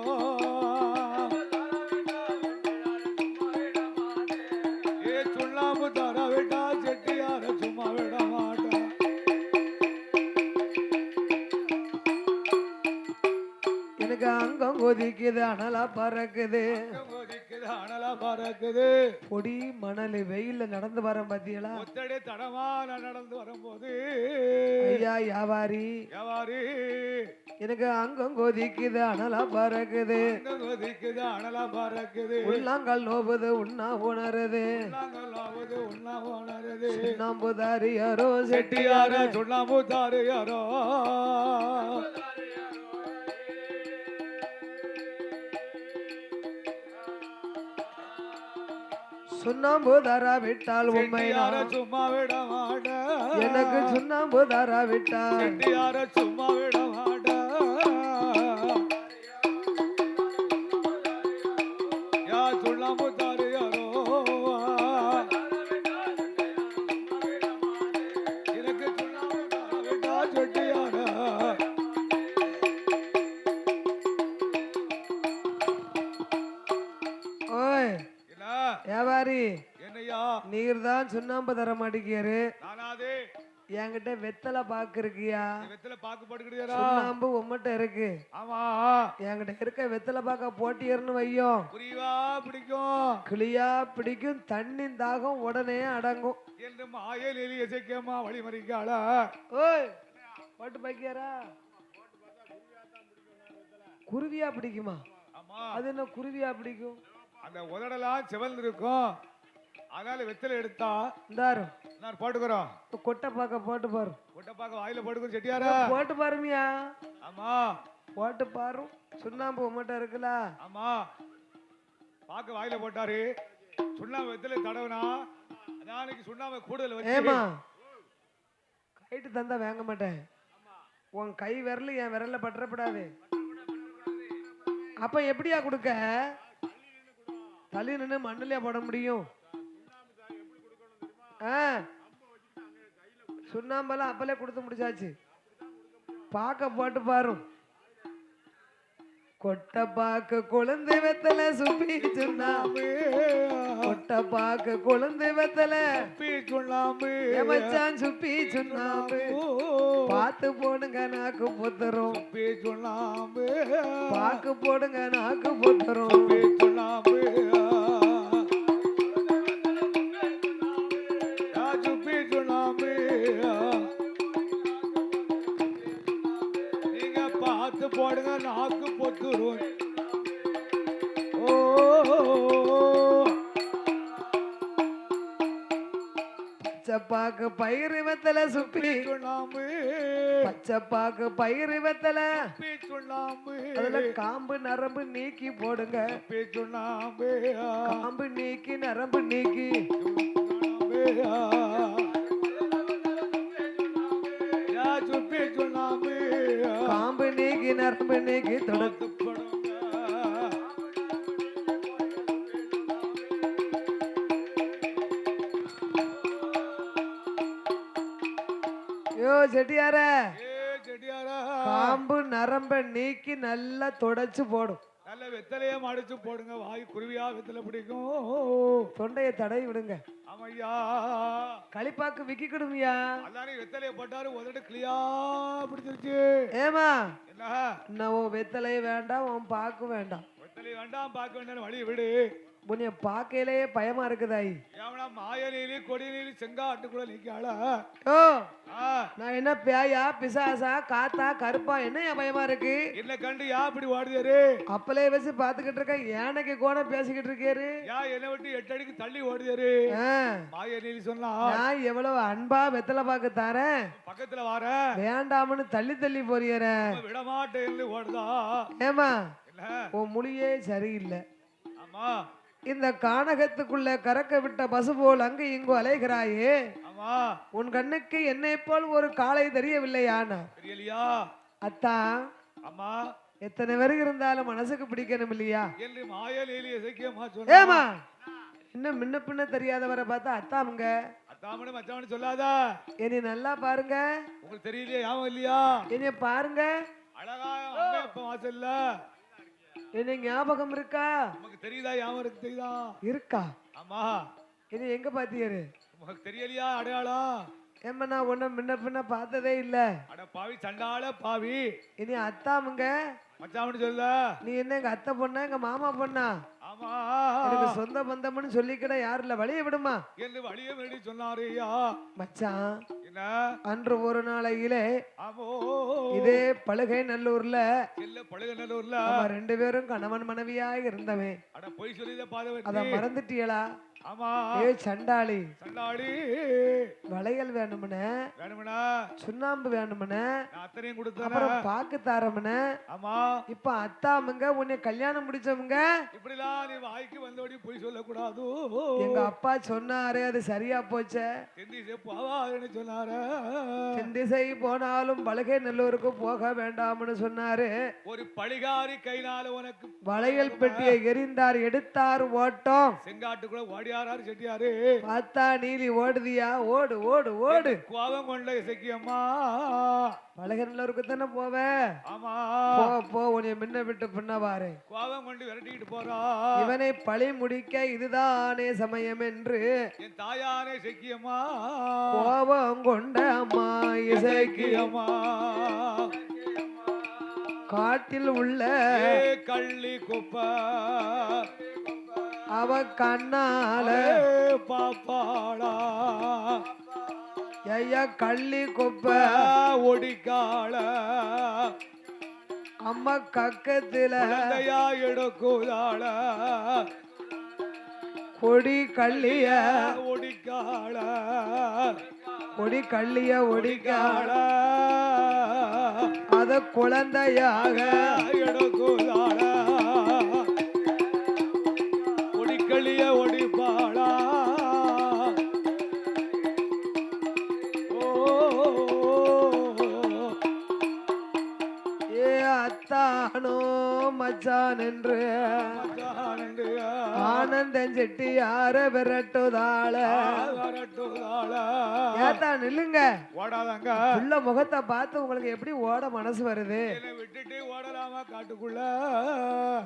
ஏ சுண்ணாம்பு தார விட்டா செட்டியார சும்மா விட மாட்டேன். எனக்கு அங்கம் கொதிக்குது, அனலா பறக்குது, அனலா பறக்குது. பொடி மணல் வெயில்ல நடந்து வர பாத்தீங்களா? ஒத்தடி தடமா நடந்து வரும்போது ஐயா வியாபாரி, எனக்கு அங்கம் கொதிக்குது, அனலா பறக்குது, அனலா பறக்குது, உள்ளாங்கால் நோவுது உண்ணா உணருது, சுண்ணாம்பு தாரியரோ செட்டியார, சுண்ணாம்பு தாரியரோ. சுண்ணாம்பு தாரா விட்டால் உண்மை நான் சும்மா விட மாட்டேன். எனக்கு சுண்ணாம்பு தாரா விட்டால் செட்டியார சும்மா விட மாட்டேன். யா சுண்ணாம்பு தாரியரோ, எனக்கு சுண்ணாம்பு தார விட்டா செட்டியார. ஓய் வியாபாரி, என்னையா நீர் தான் சுண்ணாம்பு தர மாட்டேங்கிறாரு. நானாதே என்கிட்ட வெத்தலை பாக்கு இருக்கியா? வெத்தலை பாக்கு போட்டுக்கிட்டியாடா? சுண்ணாம்பு உம்மட்ட இருக்கு. ஆமா. என்கிட்ட இருக்க வெத்தலை பாக்க போட்டியர்னு வையும். புரிவா பிடிக்கும். கிளியா பிடிக்கும். தண்ணி தாகம் உடனே அடங்கும் என்று மாயல் எலி இசைக்கம்மா வழிமறிக்காளா? ஓய் போட்டு பாக்கியாரா? குருவியா பிடிக்குமா? ஆமா. அது என்ன குருவியா பிடிக்கும்? அந்த உதடெல்லாம் சிவந்து இருக்கும். அதனால வெத்தலை எடுத்தா இந்தாரு நான் போட்டுக்கிறோம். கொட்டை பாக்க போட்டு பாரு. கொட்டை பாக்க வாயில போட்டுக்கிறோம் செட்டியாரா. போட்டு பாருமியா? ஆமா. போட்டு பாரு. சுண்ணாம்பு உம்மட்ட இருக்குல்ல? ஆமா. பாக்க வாயில போட்டாரு. சுண்ணாம்பு வெத்தலை தடவுனா நாளைக்கு சுண்ணாம்பு கூடுதல் வச்சு. ஏமா கைட்டு தந்தா வாங்க மாட்டேன். உன் கை விரல் என் விரல்ல பற்றப்படாது. அப்ப எப்படியா கொடுக்க? தள்ளி நின்று மண்ணிலே போட முடியும். சுண்ணாம்பெல்லாம் அப்பலே கொடுத்து முடிச்சாச்சு. பாக்க போட்டு பாரு. கொட்டை பாக்கு கொழுந்து வெத்தலை சுப்பி சுண்ணாம்பு. கொட்டை பாக்கு கொழுந்து வெத்தலை சுண்ணாம்பு. மச்சான் சுப்பி சுண்ணாம்பு. பாத்து போடுங்க நாக்கு பொத்துரும். சுண்ணாம்பு. பாக்கு போடுங்க நாக்கு பொத்துரும். சுண்ணாம்பு. நீங்க பார்த்து போடுங்க நாக்கு பொத்துரும். பச்சைப்பாக்கு பயிறு வெத்தலை சுப்பி சுண்ணாம்பு. பச்சைப்பாக்கு பயிறு வெத்தலை சுண்ணாம்பு. அதுல காம்பு நரம்பு நீக்கி போடுங்க. சுண்ணாம்பு. காம்பு நீக்கி நரம்பு நீக்கி. காம்பு நீக்கி நரம்பு நீக்கி தொடர்ந்து செட்டியார காம்பு நரம்ப நீக்கி நல்லா தொடச்சு போடும். நல்ல வெத்தலையே மடிச்சு போடுங்க. வாய் குருவியா வெத்தலை பிடிக்கும். தொண்டையை தடவி விடுங்க. ஆமையா. களிப்பாக்கு விக்கிடுமியா? எல்லாரும் வெத்தலையை போட்டாரு உதட்டு கிளியா பிடிச்சிருச்சு. ஏமா என்ன நான் உன் வெத்தலையே வேண்டாம், உன் பாக்கு வேண்டாம். வெத்தலை வேண்டாம் பாக்க வேண்டாம் வழி விடு. உன்னைய பாக்கையிலேயே பயமா இருக்குதாய். ஏவனா மாயலிலி கொடியிலி செங்காட்டுக்குள்ள நிக்காளா? ஓ நான் என்ன பேயா பிசாசா காத்தா கருப்பா என்ன பயமா இருக்கு? என்ன கண்டு யா இப்படி ஓடுதாரு? அப்பலே வச்சு பாத்துக்கிட்டு இருக்க. யானைக்கு கோண பேசிக்கிட்டு இருக்காரு. யா என்ன விட்டு 8 அடிக்கு தள்ளி ஓடுதாரு. மாயலிலி சொன்னா நான் எவ்வளவு அன்பா வெத்தலை பாக்கு தாரேன். பக்கத்துல வார வேண்டாம்னு தள்ளி தள்ளி போறியற. விடமாட்டேன்னு ஓடுதா. ஏமா உன் மொழியே சரியில்லை. ஆமா. இந்த கானகத்துக்குள்ள கறக்க விட்ட பசு போல் அங்கு இங்கு அலைகிறாயே. ஆமா. உன் கண்ணுக்கு என்னை போல் ஒரு காளை தெரியவில்லையானா? தெரியலையா? அத்தா. ஆமா. எத்தனை பேர் இருந்தாலும் மனசுக்கு பிடிக்கணும் இல்லையா? என்று மாயலிலி இசைக்கமா சொன்னா. ஏமா இன்னும் முன்ன பின்ன தெரியாதவரை பார்த்தா அத்தாமுங்க அத்தாமனு மச்சாமனு சொல்லாதா. என்னை நல்லா பாருங்க. உங்களுக்கு தெரியலையா? யாவும் இல்லையா? என்னைய பாருங்க. அழகா அம்மா அப்பா வாசல்ல என்ன ஞாபகம் இருக்கா? உனக்கு தெரியுதா? யாவும் இருக்கு தெரியுதா? இருக்கா? ஆமா. இது எங்க பாத்தியாரு? உனக்கு தெரியலையா அடையாளம்? ஏமா நான் ஒன்னும் முன்ன பின்ன பார்த்ததே இல்ல. அட பாவி சண்டால பாவி. இனி அத்தாமுங்க மச்சாமனு சொல்ல. நீ என்ன எங்க அத்தை பொண்ணா எங்க மாமா பொண்ணா? ஆமா. எனக்கு சொந்த பந்தம்னு சொல்லிக்கிட யாரு இல்ல. வழிய விடுமா என்று வழிய வேண்டி சொன்னாருயா. மச்சான் என்ன அன்று ஒரு நாளையிலே ஆமோ இதே பழுகை நல்லூர்ல இல்ல பழுகநல்லூர்ல ரெண்டு பேரும் கணவன் மனைவியா இருந்தவன். அட பொய் சொல்லித பாதவன். அத மறந்துட்டியலா? ஆமா. ஏ சண்டாளி சண்டாளி வளையல் வேணும்னே வேணும்னா சுண்ணாம்பு வேணும்னே அத்தனையும் கொடுத்தேன். அப்புறம் பாக்கு தாரம்னே. ஆமா. இப்ப அத்தாமுங்க உன்னை கல்யாணம் முடிச்சவங்க இப்படிலாம் நீ வாய்க்கு வந்தோடி பொய் சொல்லக்கூடாது. எங்க அப்பா சொன்னாரே அது சரியா போச்சே. தென்திசை போவாதுன்னு சொன்னாரு. தென்திசை போனாலும் பழுகை நல்லூருக்கு போக வேண்டாம்னு சொன்னாரு. ஒரு பழிகாரி கையினால உனக்கு வளையல் பெட்டியை எரிந்தார் எடுத்தார் ஓட்டம். செங்காட்டுக்குள்ள ஓடியாராரு செட்டியாரு. பார்த்தா நீலி ஓடுதியா? ஓடு ஓடு ஓடு. கோபம் கொண்ட இசைக்கியம்மா பழகினருக்கு தானே போவ. ஆமா போ போ, உன்னை முன்ன விட்டு பின்ன பாரு. கோபம் கொண்டு விரட்டிக்கிட்டு போறா. இவனை பழி முடிக்க இதுதானே சமயம் என்று என் தாயாரே செக்கியம்மா கோபம் கொண்ட அம்மா இசைக்கியம்மா காட்டில் உள்ள கள்ளி குப்ப அவ கண்ணால பாப்பாளா ஐயா கள்ளி குப்ப ஒடிக்கால அம்மா கக்கத்துல எடுக்குதாள கொடி கள்ளிய ஒடிக்கால கொடி கள்ளிய ஒடிக்கால அத குழந்தையாக எடுக்குதாள ஒடிக்கள்ளிய ஒடிப்பாளா. அத்தானோ மச்சான் என்று ஆனந்தன் செட்டி யார விரட்டுதாள ஏத்தா நில்லுங்க. ஓடாதாங்க. உள்ள முகத்தை பார்த்து உங்களுக்கு எப்படி ஓட மனசு வருது? விட்டுட்டு ஓடலாமா காட்டுக்குள்ள?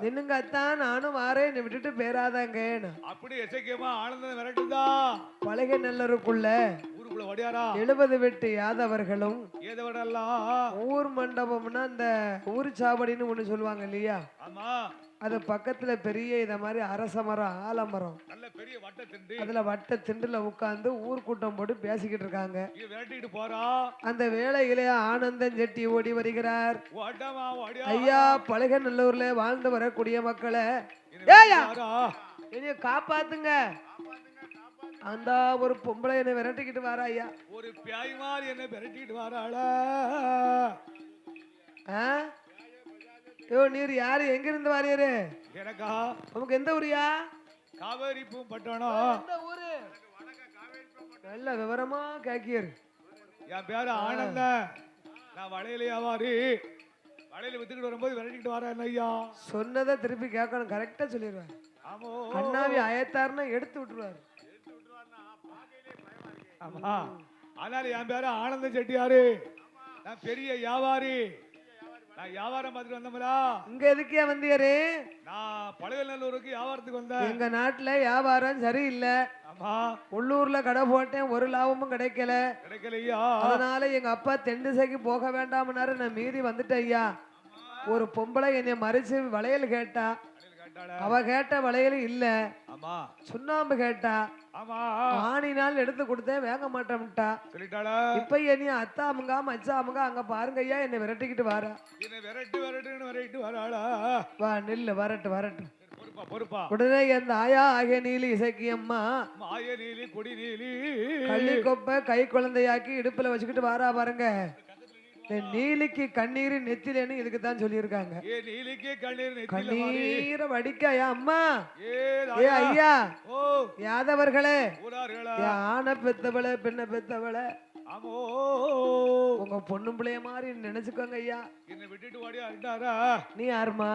நின்னுங்க அத்தான், நானும் வாரேன், என்னை விட்டுட்டு பேராதாங்க. அப்படி எசக்கியமா ஆனந்தம் விரட்டுதா. பழக நல்லருக்குள்ள ஊருக்குள்ள ஓடியாரா 70 வெட்டு யாதவர்களும் ஏதவரெல்லாம் ஊர் மண்டபம்னா அந்த ஊர் சாவடின்னு ஒண்ணு சொல்லுவாங்க இல்லையா? ஆமா. அது பக்கத்துல பெரிய இத மாதிரி அரச மரம் ஆலமரம் நல்ல பெரிய வட்ட திண்டு, அதுல வட்ட திண்டுல உட்கார்ந்து ஊர் கூட்டம் போட்டு பேசிக்கிட்டு இருக்காங்க. விரட்டிட்டு போறா. அந்த வேளையிலே ஆனந்தன் செட்டி ஓடி வருகிறார். ஓட்டமா ஓடியா. ஐயா, பழக நல்லூர்ல வாழ்ந்து வரக்கூடிய மக்களை என்னைய காப்பாத்துங்க. அந்த ஒரு பொம்பளை என்னை விரட்டிக்கிட்டு வாரா ஐயா. ஒரு பியாய் மாதிரி என்ன விரட்டிட்டு வாராளா. நீர் யாரு, எங்க இருந்து வாரியரு? எனக்கா? உனக்கு எந்த ஊரியா? காவேரி பூம்பட்டணம். நல்ல விவரமா கேக்கியர். என் பேரு ஆனந்த. நான் வளையலையா வாரி வளையல வித்துக்கிட்டு வரும்போது விரட்டிக்கிட்டு வரேன் ஐயா. சொன்னதை திருப்பி கேட்கணும், கரெக்டா சொல்லிடுவேன். அண்ணாவி அயத்தாருன்னா எடுத்து விட்டுருவாரு. ஆமா. அதனால என் பேரு ஆனந்த செட்டியாரு. நான் பெரிய வியாபாரி. நான் வியாபாரம் பார்த்துட்டு வந்தோம்லா. இங்க எதுக்கே வந்தியாரு? நான் பழகநல்லூருக்கு வியாபாரத்துக்கு வந்தேன். எங்க நாட்டுல வியாபாரம் சரியில்லை. ஆமா. உள்ளூர்ல கடை போட்டேன், ஒரு லாபமும் கிடைக்கலையா. அதனால எங்க அப்பா தென்திசைக்கு போக வேண்டாம்னாரு. நான் மீறி வந்துட்டேன் ஐயா. ஒரு பொம்பளை என்னை மறிச்சு வளையல் கேட்டா. அவ கேட்ட வளையல் இல்ல. ஆமா. சுண்ணாம்பு கேட்டா. ஆமா. ஆணினால் எடுத்து கொடுத்தேன், வேக மாட்டேன்ட்டா. சொல்லிட்டாளா? இப்ப என்னைய அத்தா அமுங்க மச்சா அமுங்க அங்க பாருங்க ஐயா, என்னை விரட்டிக்கிட்டு வாரா. என்ன விரட்டு வராளா? வா நில்லு, வரட்டு. பொறுப்பா. உடனே என் ஆயா ஆகிய நீலி இசக்கியம்மா மாய நீலி கொடி நீலி கள்ளி கொப்ப கை குழந்தையாக்கி இடுப்புல வச்சுக்கிட்டு வாரா பாருங்க. நீலிக்கு கண்ணீர் நெத்திலேன்னு இதுக்கு தான் சொல்லியிருக்காங்க. கண்ணீரை வடிக்க அம்மா. ஏ ஐயா, யாதவர்களே, ஆன பெத்தவளை பெண்ண பெத்தவளை உங்க பொண்ணு பிள்ளைய மாதிரி நினைச்சுக்கோங்க ஐயா. என்ன விட்டுட்டு ஓடியாரா? நீ யாருமா?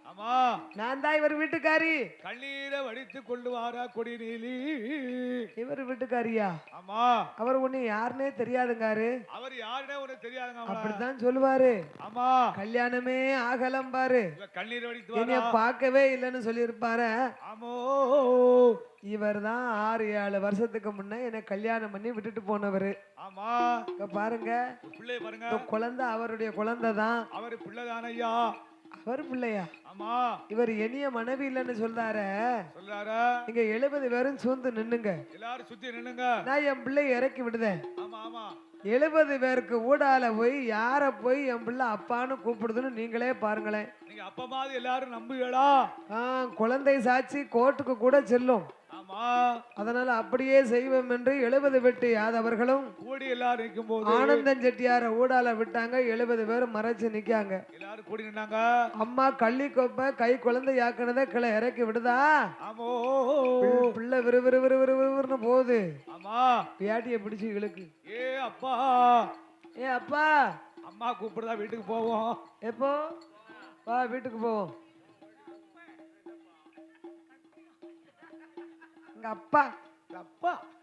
ஆமா, நான் தான் இவர் வீட்டுக்காரி. கண்ணீரை வடித்து கொண்டு வாரா கொடி நீலி. இவர் வீட்டுக்காரியா? ஆமா. அவர் ஒண்ணு யாருன்னே தெரியாதுங்காரு. அவர் யாருன்னே உனக்கு தெரியாதுங்க. அப்படித்தான் சொல்லுவாரு. ஆமா. கல்யாணமே ஆகலம் பாரு, கண்ணீர் வடித்து என்னைய பார்க்கவே இல்லைன்னு சொல்லியிருப்பாரு. ஆமோ. இவர் தான் 6-7 வருஷத்துக்கு முன்ன என்ன கல்யாணம் பண்ணி விட்டுட்டு போனவரு. ஆமா. பாருங்க, பிள்ளை பாருங்க. குழந்தை அவருடைய குழந்தை தான். அவர் பிள்ளைதான ஐயா. அவர் பிள்ளையா? ஆமா. இவர் இனிய மனைவி இல்லைன்னு சொல்றாரு. நீங்க 70 பேரும் சூழ்ந்து நின்னுங்க. எல்லாரும் சுத்தி நின்னுங்க. நான் என் பிள்ளை இறக்கி விடுதேன். ஆமா ஆமா. 70 பேருக்கு ஊடால போய் யார போய் என் பிள்ளை அப்பான்னு கூப்பிடுதுன்னு நீங்களே பாருங்களேன். நீங்க அப்பா மாதிரி எல்லாரும் நம்புவீங்களா? குழந்தை சாட்சி கோர்ட்டுக்கு கூட செல்லும். ஆமா. அதனால அப்படியே செய்வோம் என்று 70 வெட்டு யாதவர்களும் கூடி எல்லாரும் நிற்கும் போது ஆனந்தன் செட்டியார ஊடால விட்டாங்க. 70 பேரும் மறைச்சு நிக்காங்க. எல்லாரும் கூடி நின்னாங்க. அம்மா கள்ளி கொப்ப கை குழந்தை யாக்குனதை கிளை இறக்கி விடுதா. ஆமோ. பிள்ளை விறுவிறுன்னு போகுது. ஆமா. பியாட்டிய பிடிச்சு இழுக்கு. ஏ அப்பா, ஏ அப்பா, அம்மா கூப்பிடுதா, வீட்டுக்கு போவோம். எப்போ வா, வீட்டுக்கு போவோம். எங்க அப்பா,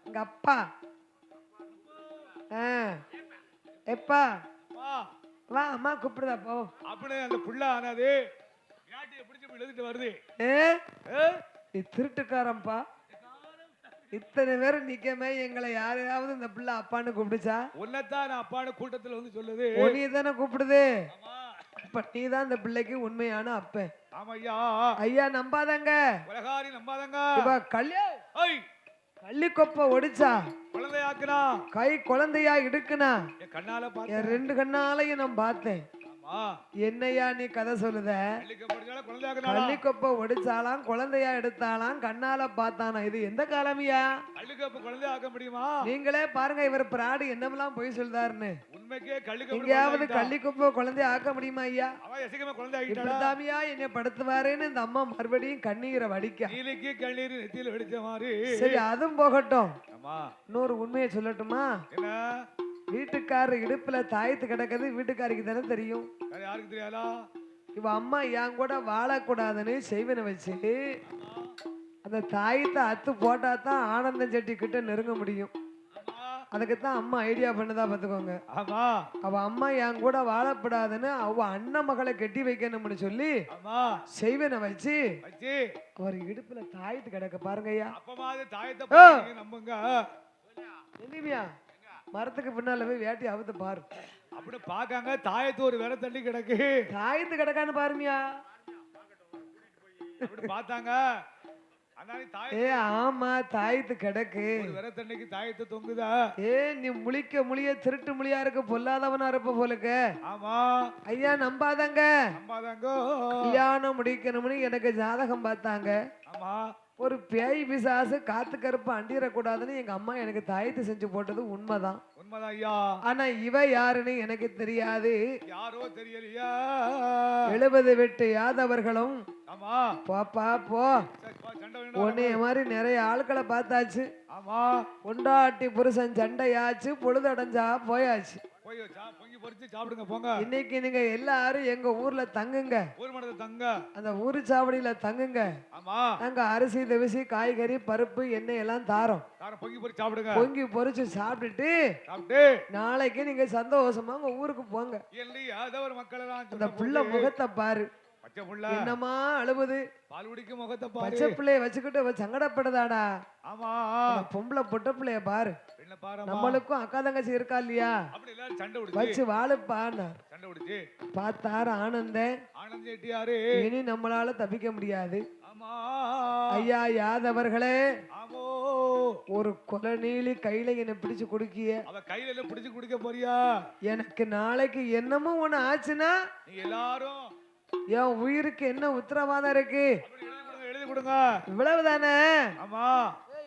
எங்க அப்பா எப்பா வா அம்மா கூப்பிடுதா போ. அப்படியே அந்த புள்ள ஆனாது வியாட்டியை பிடிச்சு எழுதிட்டு வருது. நீ திருட்டுக்காரன்பா. இத்தனை பேரும் நிக்கமே எங்களை யாரையாவது இந்த பிள்ளை அப்பான்னு கூப்பிடுச்சா? உன்னைத்தான் நான் அப்பான்னு கூட்டத்துல வந்து சொல்லுது. நீ தானே கூப்பிடுது. அப்ப நீ தான் இந்த பிள்ளைக்கு உண்மையான அப்ப. ஆமா ஐயா. ஐயா நம்பாதங்க, உலகாரி நம்பாதங்க. இவ கள்ளிக்கொப்ப ஒடிச்சா குழந்தையாக்குனா கை குழந்தையா இடுக்குனா என் கண்ணால என் பார்த்தேன். 2 கண்ணாலையும் நான் பார்த்தேன். என்னையா நீ கதை சொல்லுத? கள்ளிக்கொப்ப ஒடிச்சாலாம் குழந்தையா எடுத்தாலாம் கண்ணால பார்த்தானா? இது எந்த காலமியா? கள்ளிக்கொப்ப குழந்தையாக்க முடியுமா? நீங்களே பாருங்க இவர் பிராடு என்னமெல்லாம் போய் சொல்றாருன்னு. உண்மைக்கே கள்ளிக்கொப்ப எங்கேயாவது கள்ளிக்கொப்ப குழந்தைய ஆக்க முடியுமா ஐயா? அவ எசகமா குழந்தையாக்கிட்டாளா? இப்படிதாமியா என்னை படுத்துவாருன்னு இந்த அம்மா மறுபடியும் கண்ணீரை வடிக்க. நீலிக்கு கண்ணீர் நெத்தியில வெடிச்ச மாதிரி. சரி அதுவும் போகட்டும். ஆமா. இன்னொரு உண்மையை சொல்லட்டுமா? என்ன? வீட்டுக்காரர் இடுப்புல தாயத்து கிடக்குது வீட்டுக்காரிக்கு தானே தெரியும். யாருக்கு தெரியாதா? இவ அம்மா என் கூட வாழக்கூடாதுன்னு செய்வனை வச்சு அந்த தாயத்தை அத்து போட்டா தான் ஆனந்தம் செட்டி கிட்ட நெருங்க முடியும். அதுக்குத்தான் அம்மா ஐடியா பண்ணுதா பாத்துக்கோங்க. ஆமா. அவ அம்மா என் கூட வாழப்படாதுன்னு அவ அண்ணன் மகளை கட்டி வைக்கணும்னு சொல்லி செய்வனை வச்சு அவர் இடுப்புல தாயத்து கிடக்க பாருங்கய்யா. நம்புங்க. எலிமியா மரத்துக்கு பின்னால போய் வேட்டி அவுத்து பாரு. அப்படி பாக்காங்க தாயத்து ஒரு வேற தள்ளி கிடக்கு. தாயத்து கிடக்கான்னு பாருமியா. அப்படி பார்த்தாங்க. ஆமா தாயத்து கிடக்கு. வேற தண்ணிக்கு தாயத்து தொங்குதா? நீ முழிக்க முழிய திருட்டு முழியா இருக்க பொல்லாதவனா இருப்ப போலுக்கு. ஆமா ஐயா நம்பாதங்க. கல்யாணம் முடிக்கணும்னு எனக்கு ஜாதகம் பார்த்தாங்க. ஆமா. ஒரு பேய் பிசாசு காத்து கருப்பு அண்டிடக்கூடாதுன்னு எங்க அம்மா எனக்கு தாயத்து செஞ்சு போட்டது உண்மைதான். உண்மைதான் ஐயா. ஆனா இவ யாருன்னு எனக்கு தெரியாது. யாரோ தெரியலையா? 70 வெட்டு யாதவர்களும் ஆமா பாப்பா போ உன்னைய மாதிரி நிறைய ஆட்களை பார்த்தாச்சு. ஆமா. பொண்டாட்டி புருஷன் சண்டையாச்சு, பொழுதடைஞ்சா போயாச்சு. இன்னைக்கு நீங்க எல்லாரும் எங்க ஊர்ல தங்குங்க. அந்த ஊரு சாவடியில தங்குங்க. நாங்க அரிசி தவிசி காய்கறி பருப்பு எண்ணெய் எல்லாம் தாரோம். பொங்கி பொரிச்சு சாப்பிட்டுட்டு நாளைக்கு நீங்க சந்தோஷமா உங்க ஊருக்கு போங்க. அந்த பிள்ளை முகத்தை பாரு என்னமா அழுவுது. பச்சை பிள்ளைய வச்சுக்கிட்டு சங்கடப்படுதாடா. பொம்பளை பொட்ட பிள்ளைய பாரு. நம்மளுக்கும் அக்கா தங்கச்சி இருக்கா இல்லையா? வச்சு வாழுப்பான்னு பார்த்தாரு ஆனந்தன். இனி நம்மளால தப்பிக்க முடியாது. ஐயா யாதவர்களே, ஒரு கொலை நீலி கையில என்ன பிடிச்சு குடுக்கிய. கையில பிடிச்சு குடிக்க போறியா? எனக்கு நாளைக்கு என்னமோ ஒண்ணு ஆச்சுன்னா எல்லாரும் என் உயிருக்கு என்ன உத்தரவாதம் இருக்கு? எழுதி கொடுங்க. இவ்வளவுதானே? ஆமா.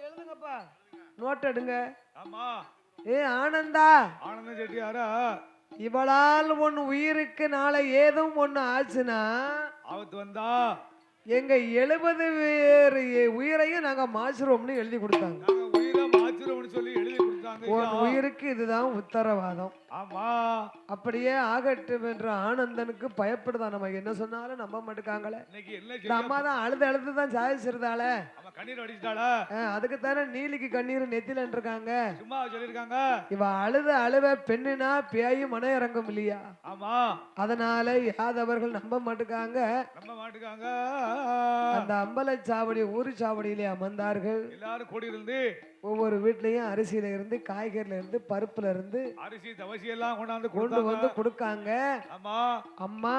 எழுதுங்கப்பா, நோட் எடுங்க. ஆமா. ஆனந்தா, ஆனந்த செட்டியாரா, இவளால் உன் உயிருக்கு நாளை ஏதும் ஒண்ணு ஆச்சுன்னா ஆபத்து வந்தா எங்க 70 பேர் உயிரையும் நாங்க மாச்சுறோம்னு எழுதி கொடுத்தாங்க. உயிரை மாச்சுறோம்னு சொல்லி எழுதி கொடுத்தாங்க. உன் உயிருக்கு இதுதான் உத்தரவாதம். ஆமா. அப்படியே ஆகட்டும் என்று ஆனந்தனுக்கு பயப்படுதா. நம்ம என்ன சொன்னாலும் நம்ப மாட்டுக்காங்களே. அம்மா தான் அழுது அழுதுதான் சாதிச்சிருந்தாள. கண்ணீர் அடிச்சிட்டாள. அதுக்கு தானே நீலிக்கு கண்ணீர் நெத்தில இருக்காங்க. சும்மா சொல்லிருக்காங்க. இவ அழுவ பெண்ணுனா பேயும் மன இறங்கும் இல்லையா? ஆமா. அதனால யாதவர்கள் நம்ப மாட்டுக்காங்க. அந்த அம்பலச்சாவடி ஊரு சாவடியிலே அமர்ந்தார்கள். எல்லாரும் கூடி இருந்து ஒவ்வொரு வீட்லயும் அரிசியில இருந்து காய்கறில இருந்து பருப்புல இருந்து அரிசி தவசி எல்லாம் கொண்டு வந்து கொடுக்காங்க. அம்மா அம்மா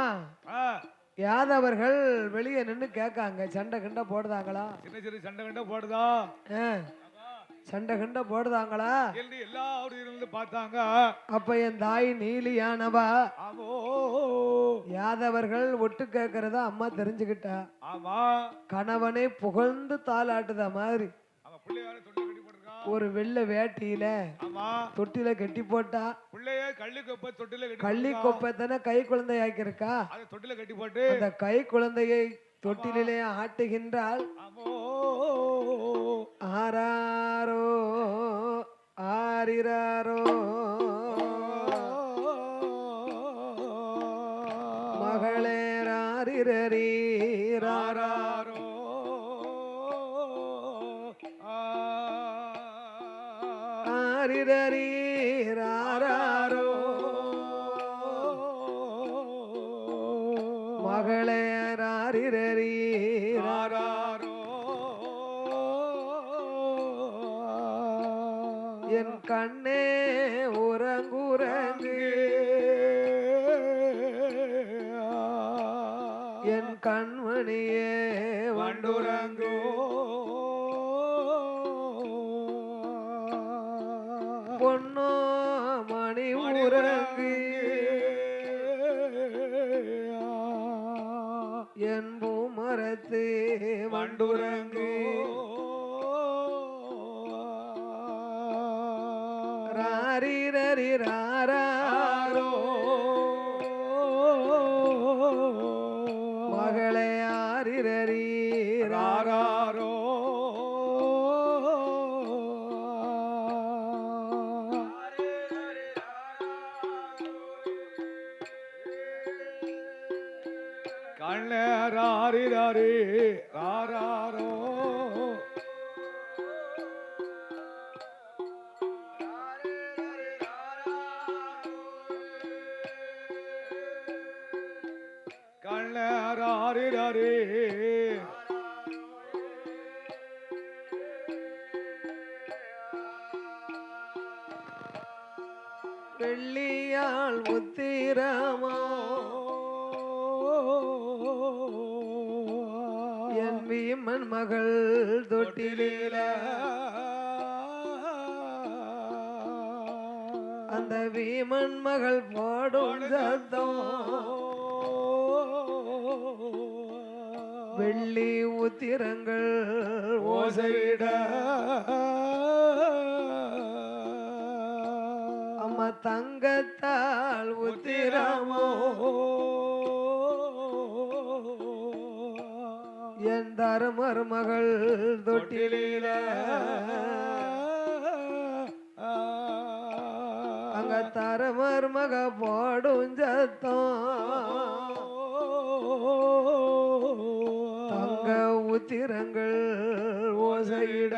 யாதவர்கள் வெளியே நின்னு கேட்காங்க, சண்டை கண்ட போடுதாங்களா? சின்ன சின்ன சண்டை கண்ட போடுதா? சண்டை கண்ட போடுதாங்களா? எல்லாரும் இருந்து பார்த்தாங்க. அப்ப என் தாய் நீலியானவா யாதவர்கள் ஒட்டு கேட்கறத அம்மா தெரிஞ்சுக்கிட்டா. ஆமா. கணவனை புகழ்ந்து தாளாட்டுத மாதிரி ஒரு வெள்ளை வேட்டியில தொட்டில கட்டி போட்டா. கள்ளி கொப்பை தானே கை குழந்தை ஆக்கியிருக்கா. தொட்டில கட்டி போட்டு அந்த கை குழந்தையை தொட்டிலே ஆட்டுகின்றாள். ஆராரோ ஆரிராரோ மகளே ராரிரரீ ராராரோ ஆரிரரீ ராராரோ என் கண்ணே உறங்குறங்கு என் கண்மணியே வண்டுறங்கோ பொன்னோ மணி உறங்கு என் பூமரத்து வண்டுறங்கு ராரிரரி ராரோ மகளே ஆரிரரி ராரோ கண்ணராரிரரி ராரோ கண்ணராரிரரி வெள்ளியாள் முத்திரமோ என் வீமன் மகள் தொட்டிலீல அந்த வீமன் மகள் போடும் சத்தம் வெள்ளி உத்திரங்கள் ஓசையிட அம்மா தங்கத்தால் உத்திரமோ என் தருமர் மகள் தொட்டிலீல அங்க தருமர் மக போடும் சத்தம் தங்க உத்திரங்கள் ஓசையிட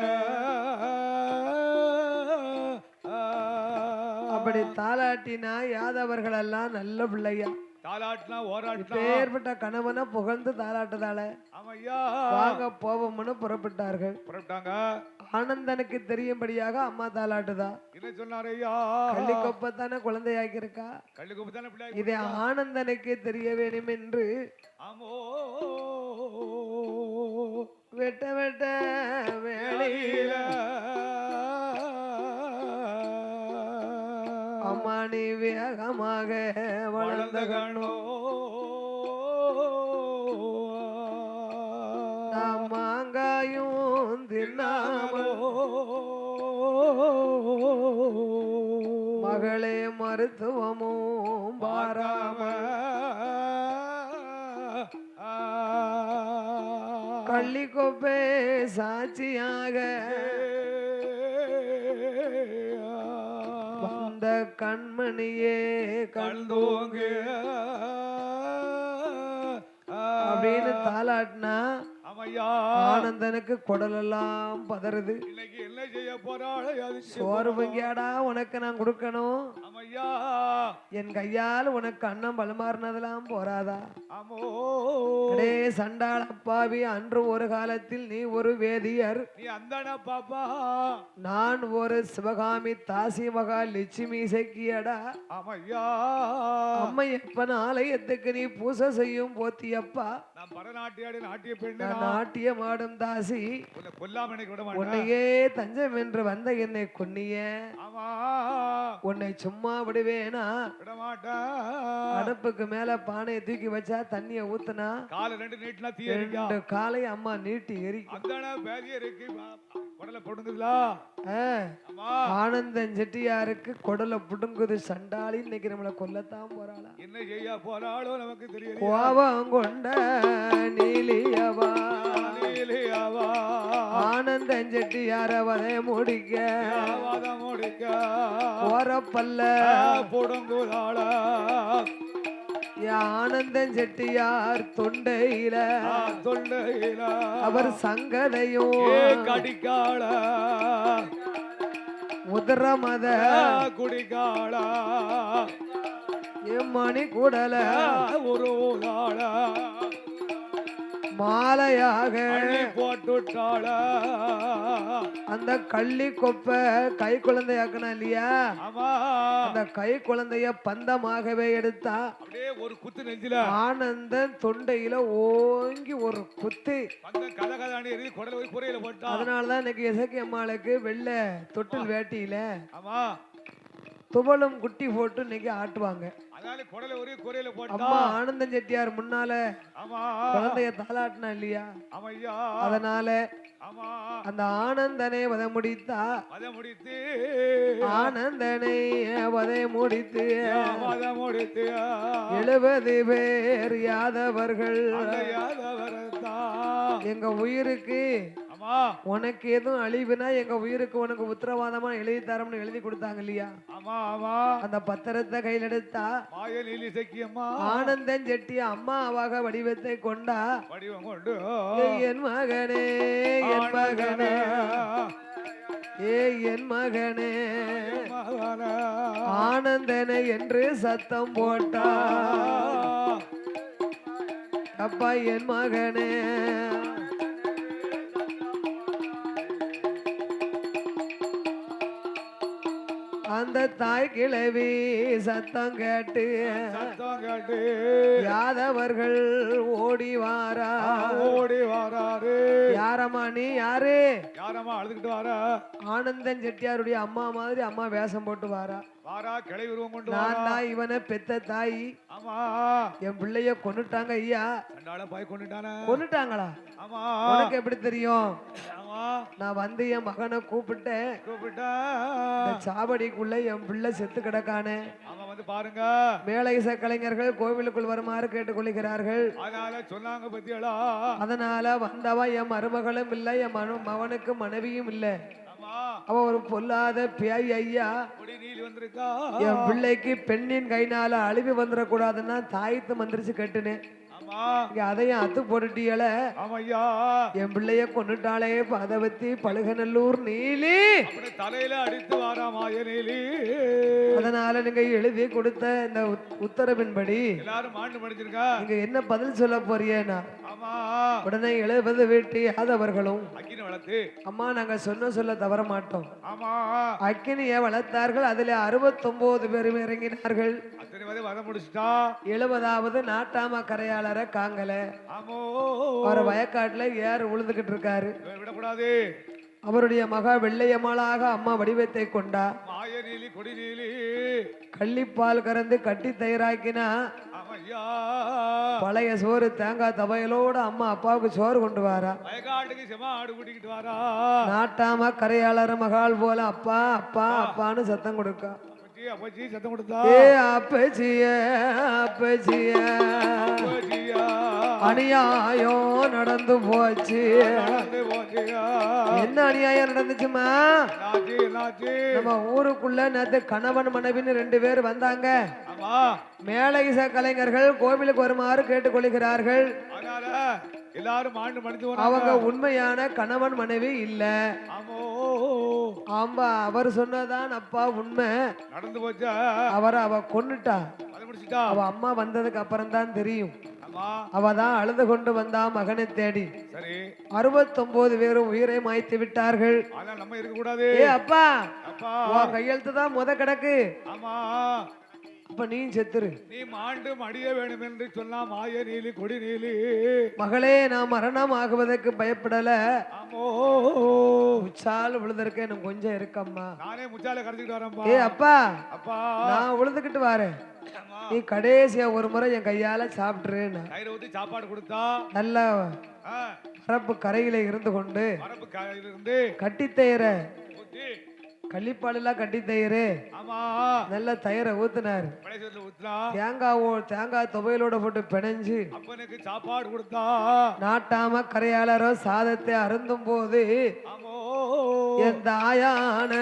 அப்படி தாலாட்டினா யாதவர்கள் எல்லாம் நல்ல பிள்ளையா தாலாட்டினா ஓராட்டினா பேர்பட்ட கணவனை புகழ்ந்து தாலாட்டுதால ஆமையா வாங்க போவோம்னு புறப்பட்டார்கள். புறப்பட்டாங்க. ஆனந்தனுக்கு தெரியும்படியாக அம்மா தாலாட்டுதா. என்ன சொன்னாரு ஐயா? கள்ளிக்கொப்பத்தானே குழந்தையாக்கி இருக்கா. கள்ளிக்கொப்பத்தானே பிள்ளை. இதை ஆனந்தனுக்கு தெரிய வேண்டும் என்று ஆமோ வெட்ட வெட்ட வேளையில அம்மா நீ வேகமாக வளர்ந்த கண்ணோ நாம் மாங்காயும் தின்னாமோ மகளே மருத்துவமும் பாராம கள்ளிக்கொப்பை சாட்சியாக வந்த கண்மணியே கண்டோங்கு அப்படின்னு தாலாட்டினா ஆனந்தனுக்கு குடலெல்லாம் பதறுது. இன்னைக்கு என்ன செய்ய போறாளோ சோறு பொங்கியாடா உனக்கு நான் கொடுக்கணும். ஆமையா என் கையால் உனக்கு அன்னம் பலமாறினதெல்லாம் போறாதா? ஆமோ அடே சண்டாள அப்பாவி, அன்று ஒரு காலத்தில் நீ ஒரு வேதியர், நீ அந்தானா பாப்பா, நான் ஒரு சிவகாமி தாசி மகா லட்சுமி சக்கியடா. ஆமையா அம்மையப்பன் ஆலயத்துக்கு நீ பூசை செய்யும் போத்தியப்பா, நான் பரநாட்டியாடி நாட்டிய பெண்ணு, நாட்டியம் ஆடும் தாசி, உன்னை கொல்லாம எனக்கு விட மாட்டேன். உன்னையே தஞ்சம் என்று வந்த என்னை கொன்னிய, ஆமா உன்னை சும்மா விடுவேனா? விட மாட்டேன். அடுப்புக்கு மேல பானையை தூக்கி வச்சா தண்ணிய ஊத்துனா கால ரெண்டு நீட்டினா தீ எரிக்கும். ரெண்டு காலை அம்மா நீட்டி எரிக்கும். அந்தானா பேதிய இருக்கு குடல பொடுங்குதுலா. ஆமா ஆனந்தன் செட்டியாருக்கு குடல புடுங்குது. சண்டாளி இன்னைக்கு நம்மளை கொல்லத்தான் போறாளா? என்ன செய்ய போறாளோ நமக்கு தெரியல. கோபம் கொண்ட நீலியவா நீலியவா ஆனந்தன் செட்டியார வதை முடிக்க போறப்பல்ல பொடுங்குதாளா. ஆனந்தன் செட்டியார் தொண்டையில தொண்டையில அவர் சங்கதையும் கடிக்காள உதரமத குடிக்காள எம்மணி கூடல ஒரு மாலையாக போட்டுட்டாள அந்த கள்ளி கொப்பை கை குழந்தையாக்கணும் இல்லையா? ஆமா. அந்த கை குழந்தைய பந்தமாகவே எடுத்தா அப்படியே ஒரு குத்து நெஞ்சில ஆனந்தன் தொண்டையில ஓங்கி ஒரு குத்து. கத கதானி எழுதி குடல போய் குறையில போட்டா. அதனாலதான் இன்னைக்கு இசக்கி அம்மாளுக்கு வெள்ளை தொட்டில் வேட்டியில ஆமா துவளும் குட்டி போட்டு இன்னைக்கு ஆட்டுவாங்க. அதனால குடல ஒரே குறையில போட்டா. அம்மா ஆனந்தன் செட்டியார் முன்னால ஆமா குழந்தைய தாளாட்டினா இல்லையா? ஆமையா. அதனால ஆமா அந்த ஆனந்தனை வதை முடித்தா. அதை முடித்து ஆனந்தனை வதை முடித்து அதை முடித்து 70 பேர் யாதவர்கள் யாதவர்தான் எங்க உயிருக்கு ஆமா உனக்கு எதுவும் அழிவுனா எங்க உயிருக்கு உனக்கு உத்தரவாதமா எழுதி தரம்னு எழுதி கொடுத்தாங்க இல்லையா? ஆமா ஆமா. அந்த பத்திரத்தை கையில் எடுத்தா மாய நீலி சக்கியம்மா ஆனந்தன் செட்டி அம்மா அவாக வடிவத்தை கொண்டா. வடிவம் கொண்டு என் மகனே என் மகனே என் மகனே ஆனந்தனை என்று சத்தம் போட்டா. அப்பா என் மகனே அந்த தாய் கிழவி சத்தம் கேட்டு யாதவர்கள் ஓடி வாரா. ஓடி வாராரு. யாரம்மா நீ? யாரு? யாரம்மா அழுதுகிட்டு வாரா? ஆனந்தன் செட்டியாருடைய அம்மா மாதிரி அம்மா வேஷம் போட்டு வாரா. வாரா கிளை உருவம் கொண்டு நான் தான் இவனை பெத்த தாய். ஆமா என் பிள்ளைய கொன்னுட்டாங்க ஐயா. ரெண்டாள பாய் கொன்னுட்டானே. கொன்னுட்டாங்களா? ஆமா. உனக்கு எப்படி தெரியும்? ஆமா நான் வந்து என் மகனை கூப்பிட்டேன். கூப்பிட்டா சாவடிக்குள்ள என் பிள்ளை செத்து கிடக்கானே. ஆமா வந்து பாருங்க. மேலை இசை கலைஞர்கள் கோவிலுக்குள் வருமாறு கேட்டுக்கொள்கிறார்கள். அதனால சொன்னாங்க பத்தியலா. அதனால வந்தவா என் மருமகளும் இல்லை, என் மகனுக்கு மனைவியும் இல்லை. அவ ஒரு பொல்லாத பேய் ஐயா. என் பிள்ளைக்கு பெண்ணின் கைனால அழிவு வந்துடக்கூடாதுன்னா தாயத்து மந்திரிச்சு கட்டுனேன். அதையும் அத்து போட்டுட்டியல. என் பிள்ளைய கொண்டுட்டாலே பதவத்தி பழுகநல்லூர் நீலி தலையில அடித்து வாராமாய நீலி. அதனால நீங்க எழுதி கொடுத்த இந்த உத்தரவின்படி எல்லாரும் மாண்டு படிச்சிருக்கா. நீங்க என்ன பதில் சொல்ல போறியேனா? உடனே 70 வீட்டு யாதவர்களும் அம்மா நாங்க சொல்ல தவற மாட்டோம். அக்கினியை வளர்த்தார்கள். அதுல 69 பேரும் இறங்கினார்கள். 70வது நாட்டாம கரையாளர காங்கல அவர் வயக்காட்டுல ஏர் உழுதுகிட்டு இருக்காரு. விடக்கூடாது. அவருடைய மகா வெள்ளையம்மாளாக அம்மா வடிவத்தை கொண்டா. கள்ளிப்பால் கறந்து கட்டி தயிராக்கினா பழைய சோறு தேங்காய் தவையலோட அம்மா அப்பாவுக்கு சோறு கொண்டு வாரா. நாட்டாம கரையாளர மகால் போல அப்பா அப்பா அப்பான்னு சத்தம் கொடுக்கா. அநியாயம் நடந்து போச்சு. என்ன அநியாயம் நடந்துச்சுமா? நம்ம ஊருக்குள்ள நேத்து கணவன் மனைவின்னு 2 பேர் வந்தாங்க. மேலை இசை கலைஞர்கள் கோவிலுக்கு வருமாறு கேட்டுக்கொள்கிறார்கள். அவங்க உண்மையான கணவன் மனைவி இல்ல. ஆமா அவர் சொன்னதான் அப்பா உண்மை நடந்து போச்சா. அவரை அவ கொன்னுட்டா. அவ அம்மா வந்ததுக்கு அப்புறம் தான் தெரியும். அவதான் அழுது கொண்டு வந்தா மகனை தேடி. 69 பேரும் உயிரை மாய்த்து விட்டார்கள். நம்ம இருக்க கூடாது. அப்பா கையெழுத்து தான் முத கிடக்கு. அப்ப நீ செத்துரு. நீ மாண்டு மடிய வேண்டும் என்று சொன்னா மாய நீலி கொடி நீலி. மகளே நான் மரணம் ஆகுவதற்கு பயப்படல. முச்சால் விழுதற்கு எனக்கு கொஞ்சம் இருக்கம்மா. நானே முச்சால கரைச்சிட்டு வரேன். அப்பா நான் விழுந்துகிட்டு வரேன். நீ கடைசியா ஒரு முறை என் கையால சாப்பிட்டுரு. சாப்பாடு கொடுத்தா நல்ல பரப்பு கரையில இருந்து கொண்டு கட்டித்தயிர கள்ளிப்பாலெல்லாம் கட்டி தயிரு நல்ல தயிரை ஊத்துனாரு. தேங்காய் துவையலோட போட்டு பிணைஞ்சு சாப்பாடு கொடுத்தா. நாட்டாம கரையாளரோ சாதத்தை அருந்தும் போது என் தாயான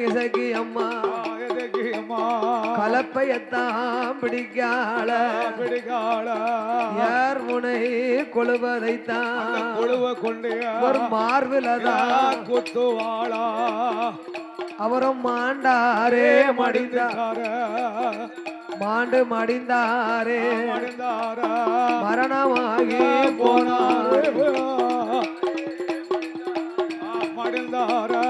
இசக்கி அம்மா கலப்பையத்தான் பிடிக்காள யார் முனை கொழுவதைத்தான் ஒரு மார்பிலதான் குத்துவாளா. அவரும் மாண்டாரே மடிந்தார மாண்டு மடிந்தாரே மடிந்தாரா மரணமாகி போனாரு போனார் மடிந்தாரா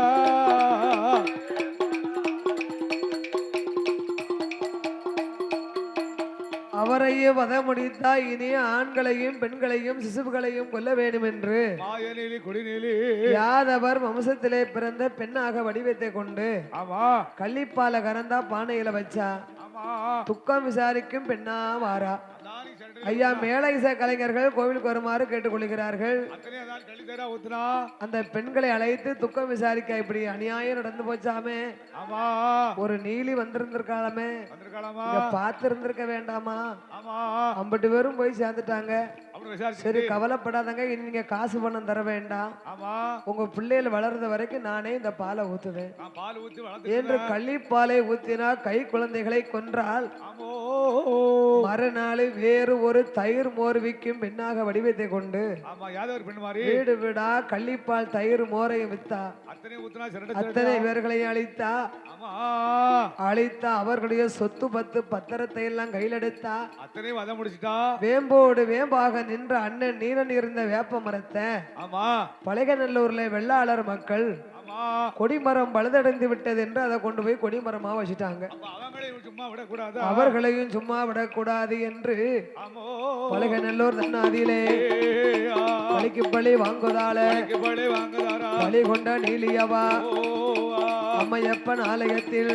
அவரையே வதமுடித்தா இனி ஆண்களையும் பெண்களையும் சிசுகளையும் கொல்ல வேண்டும் என்று மாயநீலி குடிநீலி யாதவர் வம்சத்திலே பிறந்த பெண்ணாக வடிவத்தை கொண்டு ஆமா கள்ளிப்பால கறந்தா பானையில வச்சா ஆமா துக்கம் விசாரிக்கும் பெண்ணா வாரா அதானி சென்று ஐயா மேலை இசை கலைஞர்கள் கோவிலுக்கு வருமாறு கேட்டுக்கொள்கிறார்கள் அத்தனை அதான் கழிதரா ஊத்துனா அந்த பெண்களை அழைத்து துக்கம் விசாரிக்க இப்படி அநியாயம் நடந்து போச்சாமே ஆமா ஒரு நீலி வந்திருந்திருக்காளமே வந்திருக்கலாமா இங்க பார்த்து இருந்திருக்க வேண்டாமா ஆமா ஐம்பட்டு பேரும் போய் சேர்ந்துட்டாங்க அப்படி விசாரிச்சு சரி கவலைப்படாதங்க இனி நீங்க காசு பணம் தர வேண்டாம் ஆமா உங்க பிள்ளைகள் வளர்ற வரைக்கும் நானே இந்த பாலை ஊத்துவேன் நான் பால் ஊத்தி வளர்த்து என்று கள்ளிப்பாலை ஊத்தினா கை குழந்தைகளை கொன்றால் ஆமோ மறுநாள் வேறு ஒரு தயிர் மோர் விற்கும் பெண்ணாக வடிவத்தை கொண்டு ஆமா யாதவர் பெண் மாதிரி வீடு வீடா கள்ளிப்பால் தயிர் மோரையும் வித்தா அத்தனை ஊத்துனா சிரண்ட அத்தனை பேர்களையும் அழித்தா ஆமா அழித்தா அவர்களுடைய சொத்து பத்து பத்திரத்தை எல்லாம் கையில் எடுத்தா அத்தனை வத முடிச்சிட்டா வேம்போடு வேம்பாக நின்ற அண்ணன் நீரன் இருந்த வேப்ப மரத்தை ஆமா பழகநல்லூர்ல வெள்ளாளர் மக்கள் ஆமா கொடிமரம் பழுதடைந்து விட்டது என்று அதை கொண்டு போய் கொடிமரமா வச்சுட்டாங்க அப்ப அவங்களையும் சும்மா விடக்கூடாது அவர்களையும் சும்மா விடக்கூடாது என்று ஆமோ பழகநல்லூர் தன்னாதியிலே பழிக்கு பழி வாங்குதால பழி வாங்குதாரா பழி கொண்ட நீலியவா ஓ அம்மையப்பன் ஆலயத்தில்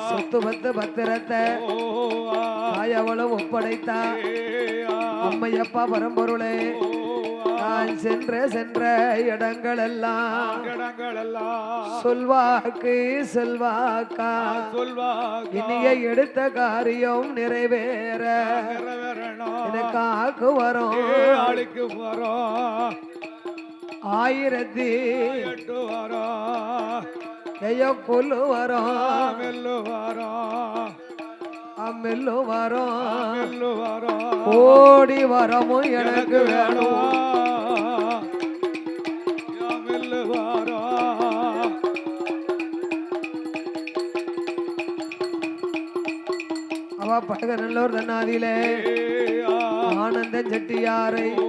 சொத்து பத்து பத்திரத்தை ஓ தாயவளும் ஒப்படைத்தா அம்மையப்பா பரம்பொருளே நான் சென்ற இடங்கள் எல்லாம் இடங்கள் எல்லாம் சொல்வாக்கு செல்வாக்கா சொல்வாங்க இனிய எடுத்த காரியம் நிறைவேற நிறைவேறணும் எனக்கு ஆக்கு வரும் ஆளுக்கு வரோம் 1000 எட்டு வரோம் ஐயோ கொல்லு வரும் மெல்லு வரோம் மெல்லு வரும் மெல்லு வரோம் கோடி வரமும் எனக்கு வேணும் மெல்லு வரோம் அவ பழகநல்லூர் தன்னாதியிலே ஆனந்த செட்டியாரை ஓ